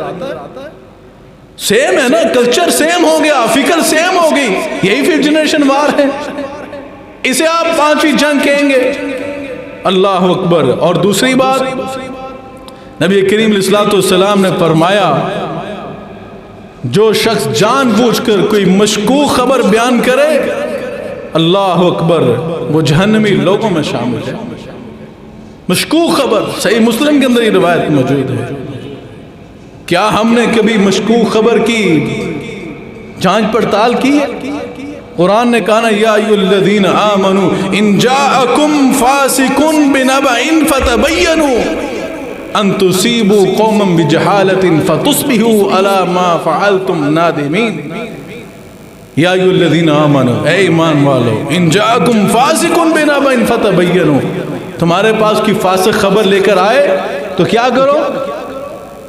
سیم ہے نا، کلچر سیم ہو گیا، فکر سیم ہو گئی، یہی پھر جنریشن وار ہے۔ اسے آپ 5ویں جنگ کہیں گے؟ اللہ اکبر۔ اور دوسری بات، نبی کریم علیہ السلام نے فرمایا جو شخص جان بوجھ کر کوئی مشکوک خبر بیان کرے، اللہ اکبر، وہ جہنمی لوگوں میں شامل ہے۔ مشکوک خبر، صحیح مسلم کے اندر یہ روایت موجود ہے۔ کیا ہم نے کبھی مشکوک خبر کی جانچ پڑتال کی ہے؟ قرآن نے کہا نا، یا ایھا الذین آمنوا ان جاءکم فاسق بنبأ فتبینوا ان تصیبوا قوما بجہالۃ فتصبحوا علی ما فعلتم نادمین۔ یا ایھا الذین آمنوا، اے ایمان والو، ان جاءکم فاسق بنبأ فتبینوا، تمہارے پاس کی فاسق خبر لے کر آئے تو کیا کرو؟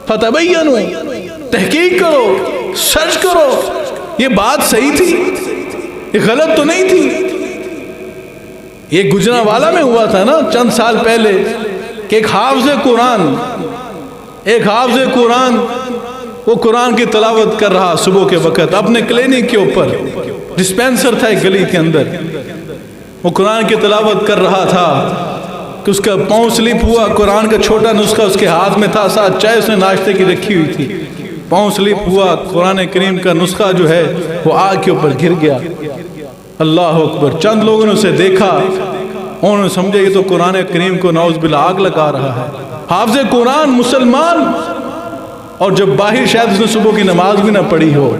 فتبینوا، تحقیق کرو، سرچ کرو، یہ بات صحیح تھی، یہ غلط تو نہیں تھی۔ یہ گجرانوالہ میں ہوا تھا نا چند سال پہلے کہ ایک حافظ قرآن وہ قرآن کی تلاوت کر رہا صبح کے وقت اپنے کلینک کے اوپر، ڈسپینسر تھا ایک گلی کے اندر، وہ قرآن کی تلاوت کر رہا تھا کہ اس کا پاؤں سلپ ہوا، قرآن کا چھوٹا نسخہ اس کے ہاتھ میں تھا، ساتھ چائے اس نے ناشتے کی رکھی ہوئی تھی، پاؤں سلپ ہوا، قرآن کریم کا نسخہ جو ہے وہ آگ کے اوپر گر گیا۔ اللہ اکبر۔ چند لوگوں نے اسے دیکھا، انہوں نے سمجھا یہ تو قرآن کریم کو نعوذ باللہ آگ لگا رہا ہے، حافظ قرآن مسلمان، اور جب باہر شاید اس نے صبح کی نماز بھی نہ پڑھی ہو،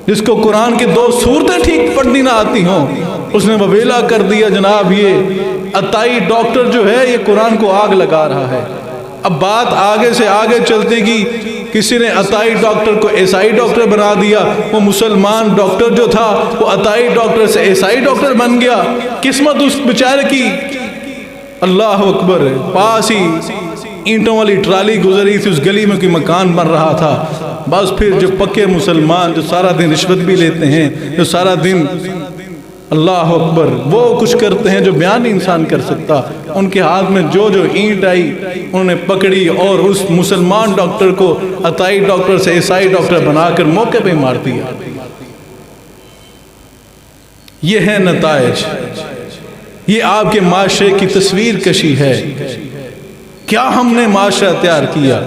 جس کو قرآن کی 2 سورتیں ٹھیک پڑھنی نہ آتی ہوں، اس نے وویلا کر دیا جناب یہ عطائی ڈاکٹر جو ہے یہ قرآن کو آگ لگا رہا ہے۔ اب بات آگے سے آگے چلتے گی، کسی نے عطائی ڈاکٹر کو عیسائی ڈاکٹر بنا دیا، وہ مسلمان ڈاکٹر جو تھا وہ عطائی ڈاکٹر سے عیسائی ڈاکٹر بن گیا۔ قسمت اس بیچارے کی، اللہ اکبر، پاس ہی اینٹوں والی ٹرالی گزری تھی، اس گلی میں کوئی مکان بن رہا تھا، بس پھر جو پکے مسلمان جو سارا دن رشوت بھی لیتے ہیں، جو سارا دن اللہ اکبر وہ کچھ کرتے ہیں جو بیان نہیں انسان کر سکتا، ان کے ہاتھ میں جو اینٹ آئی انہوں نے پکڑی اور اس مسلمان ڈاکٹر کو عطائی ڈاکٹر سے عیسائی ڈاکٹر بنا کر موقع پہ مار دیا۔ یہ ہے نتائج، یہ آپ کے معاشرے کی تصویر کشی ہے۔ کیا ہم نے معاشرہ تیار کیا؟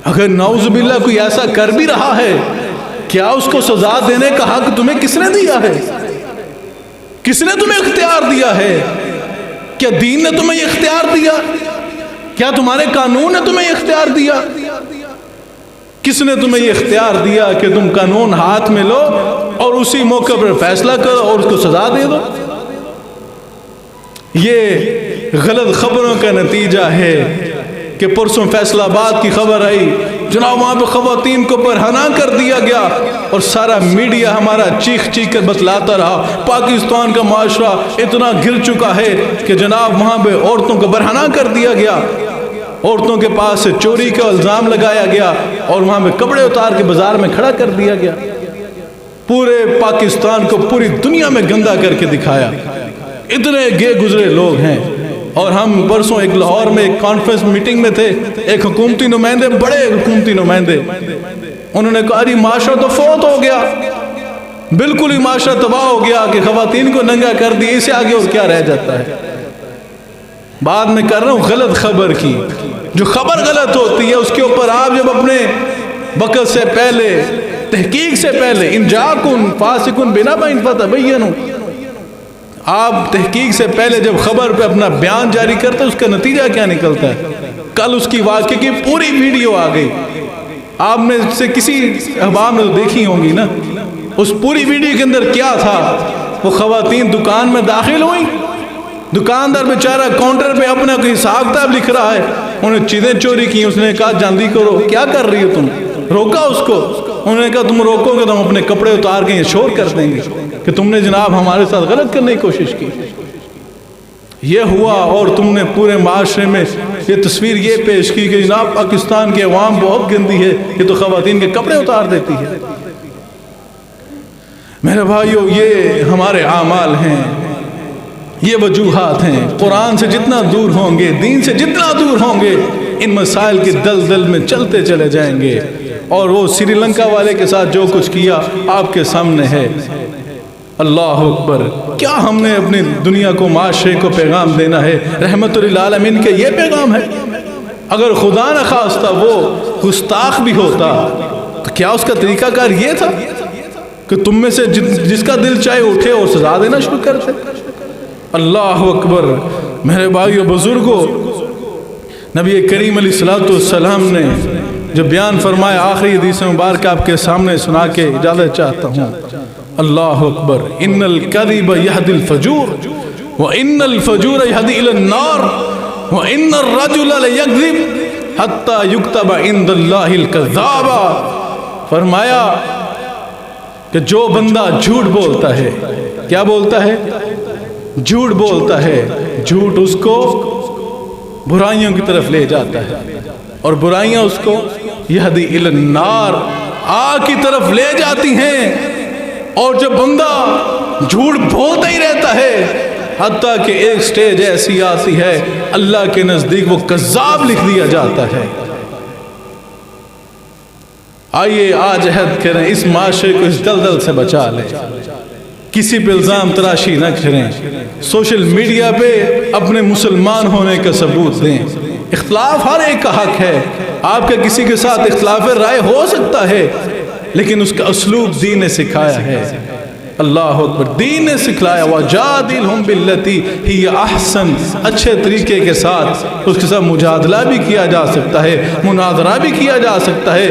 اگر نعوذ باللہ کوئی ایسا کر بھی رہا ہے، کیا اس کو سزا دینے کا حق تمہیں کس نے دیا ہے؟ کس نے تمہیں اختیار دیا ہے؟ کیا دین نے تمہیں یہ اختیار دیا؟ کیا تمہارے قانون نے تمہیں یہ اختیار دیا؟ کس نے تمہیں یہ اختیار دیا کہ تم قانون ہاتھ میں لو اور اسی موقع پر فیصلہ کرو اور اس کو سزا دے دو؟ یہ غلط خبروں کا نتیجہ ہے کہ پرسوں فیصل آباد کی خبر آئی، جناب وہاں پہ خواتین کو برہنہ کر دیا گیا اور سارا میڈیا ہمارا چیخ چیخ کر بتلاتا رہا پاکستان کا معاشرہ اتنا گر چکا ہے کہ جناب وہاں پہ عورتوں کو برہنہ کر دیا گیا، عورتوں کے پاس سے چوری کا الزام لگایا گیا اور وہاں پہ کپڑے اتار کے بازار میں کھڑا کر دیا گیا، پورے پاکستان کو پوری دنیا میں گندا کر کے دکھایا۔ اتنے گئے گزرے لوگ ہیں، اور ہم پرسوں ایک لاہور میں ایک کانفرنس میٹنگ میں تھے، ایک حکومتی نمائندے، بڑے حکومتی نمائندے، انہوں نے کہا جی معاشرہ تو فوت ہو گیا، بالکل ہی معاشرہ تباہ ہو گیا کہ خواتین کو ننگا کر دی، اسے آگے اور کیا رہ جاتا ہے۔ بعد میں کر رہا ہوں غلط خبر کی، جو خبر غلط ہوتی ہے اس کے اوپر آپ جب اپنے وقت سے پہلے، تحقیق سے پہلے، ان جاکن فاسقن بنبأ فتبینوا، آپ تحقیق سے پہلے جب خبر پہ اپنا بیان جاری کرتے اس کا نتیجہ کیا نکلتا ہے؟ کل اس کی واقعے کی پوری ویڈیو آ گئی، آپ میں سے کسی احباب نے تو دیکھی ہوں گی نا، اس پوری ویڈیو کے اندر کیا تھا؟ وہ خواتین دکان میں داخل ہوئی، دکاندار بیچارہ کاؤنٹر پہ اپنا کوئی حساب کتاب لکھ رہا ہے، انہیں چیزیں چوری کی، اس نے کہا جلدی کرو، کیا کر رہی ہو تم؟ روکا اس کو، انہوں نے کہا تم روکو گے تو ہم اپنے کپڑے اتار کے یہ شور کر دیں گے کہ تم نے جناب ہمارے ساتھ غلط کرنے کی کوشش کی۔ یہ ہوا اور تم نے پورے معاشرے میں یہ تصویر یہ پیش کی کہ جناب پاکستان کی عوام بہت گندی ہے، یہ تو خواتین کے کپڑے اتار دیتی ہے۔ میرے بھائیو، یہ ہمارے اعمال ہیں، یہ وجوہات ہیں۔ قرآن سے جتنا دور ہوں گے، دین سے جتنا دور ہوں گے، ان مسائل کی دلدل میں چلتے چلے جائیں گے۔ اور وہ سری لنکا والے کے ساتھ جو کچھ کیا آپ کے سامنے ہے۔ اللہ اکبر، کیا ہم نے اپنی دنیا کو، معاشرے کو پیغام دینا ہے؟ رحمت للعالمین کے یہ پیغام ہے؟ اگر خدا نہ خواستہ وہ گستاخ بھی ہوتا تو کیا اس کا طریقہ کار یہ تھا کہ تم میں سے جس کا دل چاہے اٹھے اور سزا دینا شروع کرتے؟ اللہ اکبر۔ میرے بھائیو بزرگوں، نبی کریم علیہ السلام نے جو بیان فرمایا، آخری حدیث مبارکہ آپ کے سامنے سنا کے اجازت چاہتا ہوں۔ اللہ اکبر۔ ان الکذب یہدی الفجور وان الفجور یہدی الی النار وان الرجل لیکذب حتی یکتب عند اللہ الکذاب۔ فرمایا کہ جو بندہ جھوٹ بولتا ہے، کیا بولتا ہے؟ جھوٹ بولتا ہے، جھوٹ اس کو برائیوں کی طرف لے جاتا ہے اور برائیاں اس کو یہدی الی النار، آگ کی طرف لے جاتی ہیں۔ اور جب بندہ جھوٹ بولتا ہی رہتا ہے حتیٰ کہ ایک سٹیج ایسی آتی ہے اللہ کے نزدیک وہ کذاب لکھ دیا جاتا ہے۔ آئیے آج عہد کریں اس معاشرے کو اس دلدل سے بچا لیں، کسی پہ الزام تراشی نہ کریں، سوشل میڈیا پہ اپنے مسلمان ہونے کا ثبوت دیں۔ اختلاف ہر ایک کا حق ہے، آپ کا کسی کے ساتھ اختلاف رائے ہو سکتا ہے، لیکن اس کا اسلوب دین نے سکھایا ہے۔ اللہ اکبر، دین نے سکھلایا وَجَادِلْهُمْ بِالَّتِي هِيَ أَحْسَنُ، اچھے طریقے کے ساتھ اس کے ساتھ مجادلہ بھی کیا جا سکتا ہے، مناظرہ بھی کیا جا سکتا ہے،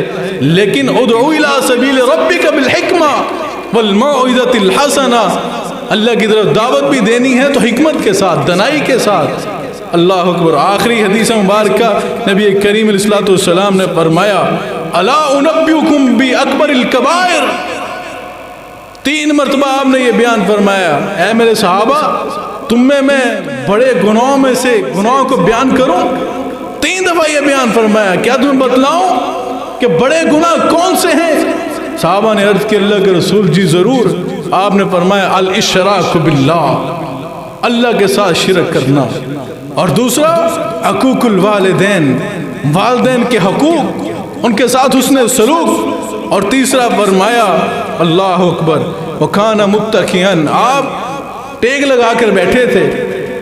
لیکن ادعو إِلَىٰ سَبِيلِ رَبِّكَ بِالْحِكْمَةِ وَالْمَوْعِظَةِ الْحَسَنَةِ، اللہ کی طرف دعوت بھی دینی ہے تو حکمت کے ساتھ، دنائی کے ساتھ۔ اللہ اکبر، آخری حدیث مبارکہ نبی کریم علیہ السلام نے فرمایا الا انبئکم بأکبر الکبائر، 3 مرتبہ آپ نے یہ بیان فرمایا، اے میرے صحابہ تم میں بڑے گناہوں میں سے گناہوں کو بیان کروں؟ 3 دفعہ یہ بیان فرمایا، کیا تمہیں بتلاؤں کہ بڑے گناہ کون سے ہیں؟ صحابہ نے عرض کی اللہ کے رسول جی ضرور۔ آپ نے فرمایا الاشراک باللہ، اللہ کے ساتھ شرک کرنا، اور دوسرا حقوق الوالدین، والدین کے حقوق، ان کے ساتھ حسن سلوک، اور تیسرا فرمایا اللہ اکبر وکان متکئن، آپ ٹیک لگا کر بیٹھے تھے،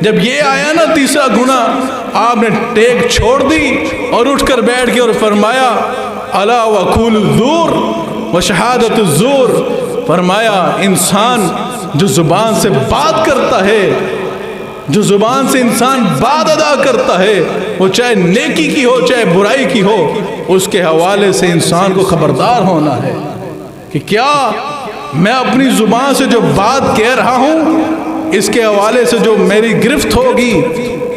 جب یہ آیا نا تیسرا گناہ، آپ نے ٹیک چھوڑ دی اور اٹھ کر بیٹھ گئے اور فرمایا الا وقول الزور وشہادت الزور، فرمایا انسان جو زبان سے بات کرتا ہے، جو زبان سے انسان بات ادا کرتا ہے، وہ چاہے نیکی کی ہو چاہے برائی کی ہو، اس کے حوالے سے انسان کو خبردار ہونا ہے کہ کیا میں اپنی زبان سے جو بات کہہ رہا ہوں اس کے حوالے سے جو میری گرفت ہوگی،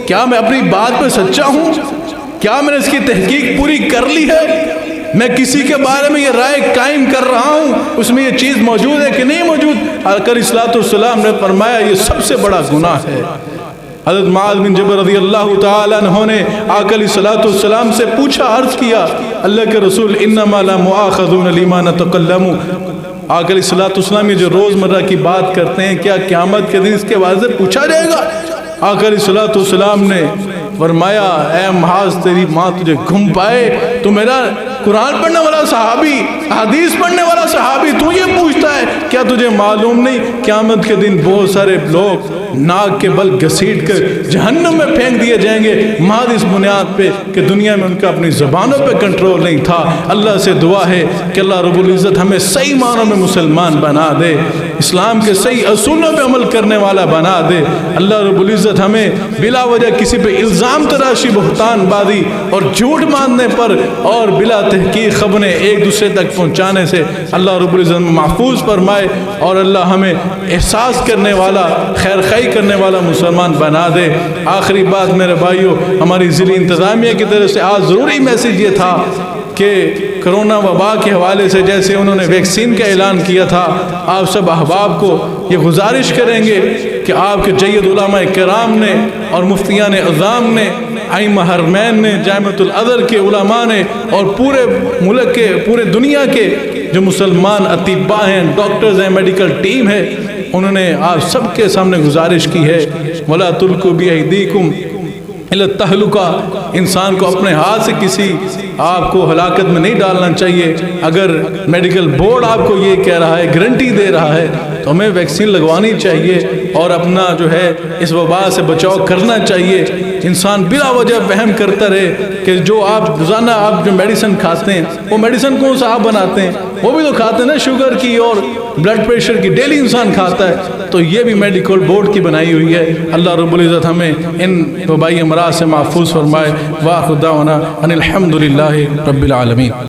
کیا میں اپنی بات پہ سچا ہوں؟ کیا میں نے اس کی تحقیق پوری کر لی ہے؟ میں کسی کے بارے میں یہ رائے قائم کر رہا ہوں اس میں یہ چیز موجود ہے کہ نہیں موجود؟ آقا علیہ السلام نے فرمایا یہ سب سے بڑا گناہ ہے۔ حضرت معاذ بن جبل رضی اللہ تعالیٰ عنہ نے آقا علیہ السلام سے پوچھا، عرض کیا اللہ کے رسول انما لا مؤاخذون لما نتکلم، آقا علیہ السلام یہ جو روزمرہ کی بات کرتے ہیں کیا قیامت کے دن اس کے بارے سے پوچھا جائے گا؟ آقا علیہ السلام نے فرمایا اے معاذ تیری ماں تجھے گھم پائے، تو میرا قرآن پڑھنے والا صحابی، حدیث پڑھنے والا صحابی، تو یہ پوچھتا ہے کیا تجھے معلوم نہیں قیامت کے دن بہت سارے لوگ ناک کے بل گھسیٹ کر جہنم میں پھینک دیے جائیں گے محض اس بنیاد پہ کہ دنیا میں ان کا اپنی زبانوں پہ کنٹرول نہیں تھا۔ اللہ سے دعا ہے کہ اللہ رب العزت ہمیں صحیح معنوں میں مسلمان بنا دے، اسلام کے صحیح اصولوں پہ عمل کرنے والا بنا دے۔ اللہ رب العزت ہمیں بلا وجہ کسی پہ الزام تراشی، بہتان بازی اور جھوٹ ماننے پر اور بلا تحقیق خبریں ایک دوسرے تک پہنچانے سے اللہ رب العزت محفوظ فرمائے، اور اللہ ہمیں احساس کرنے والا، خیر خواہی کرنے والا مسلمان بنا دے۔ آخری بات میرے بھائیوں، ہماری ضلعی انتظامیہ کی طرف سے آج ضروری میسیج یہ تھا کہ کرونا وبا کے حوالے سے جیسے انہوں نے ویکسین کا اعلان کیا تھا، آپ سب احباب کو یہ گزارش کریں گے کہ آپ کے جید علماء کرام نے اور مفتیان اعظام نے، ائمہ حرمین نے، جامعۃ الازہر کے علماء نے، اور پورے ملک کے، پورے دنیا کے جو مسلمان اطباء ہیں، ڈاکٹرز ہیں، میڈیکل ٹیم ہے، انہوں نے آپ سب کے سامنے گزارش کی ہے وَلَا تُلْقُوا بِأَيْدِيكُمْ إِلَى التَّهْلُكَةِ، انسان کو اپنے ہاتھ سے کسی آپ کو ہلاکت میں نہیں ڈالنا چاہیے۔ اگر میڈیکل بورڈ آپ کو یہ کہہ رہا ہے، گارنٹی دے رہا ہے، تو ہمیں ویکسین لگوانی چاہیے اور اپنا جو ہے اس وبا سے بچاؤ کرنا چاہیے۔ انسان بلا وجہ وہم کرتا رہے کہ جو آپ روزانہ آپ جو میڈیسن کھاتے ہیں وہ میڈیسن کون سا آپ بناتے ہیں، وہ بھی تو کھاتے ہیں نا، شوگر کی اور بلڈ پریشر کی ڈیلی انسان کھاتا ہے، تو یہ بھی میڈیکل بورڈ کی بنائی ہوئی ہے۔ اللہ رب العزت ہمیں ان وبائی امراض سے محفوظ فرمائے۔ وآخر دعوانا ان الحمد للہ رب العالمین۔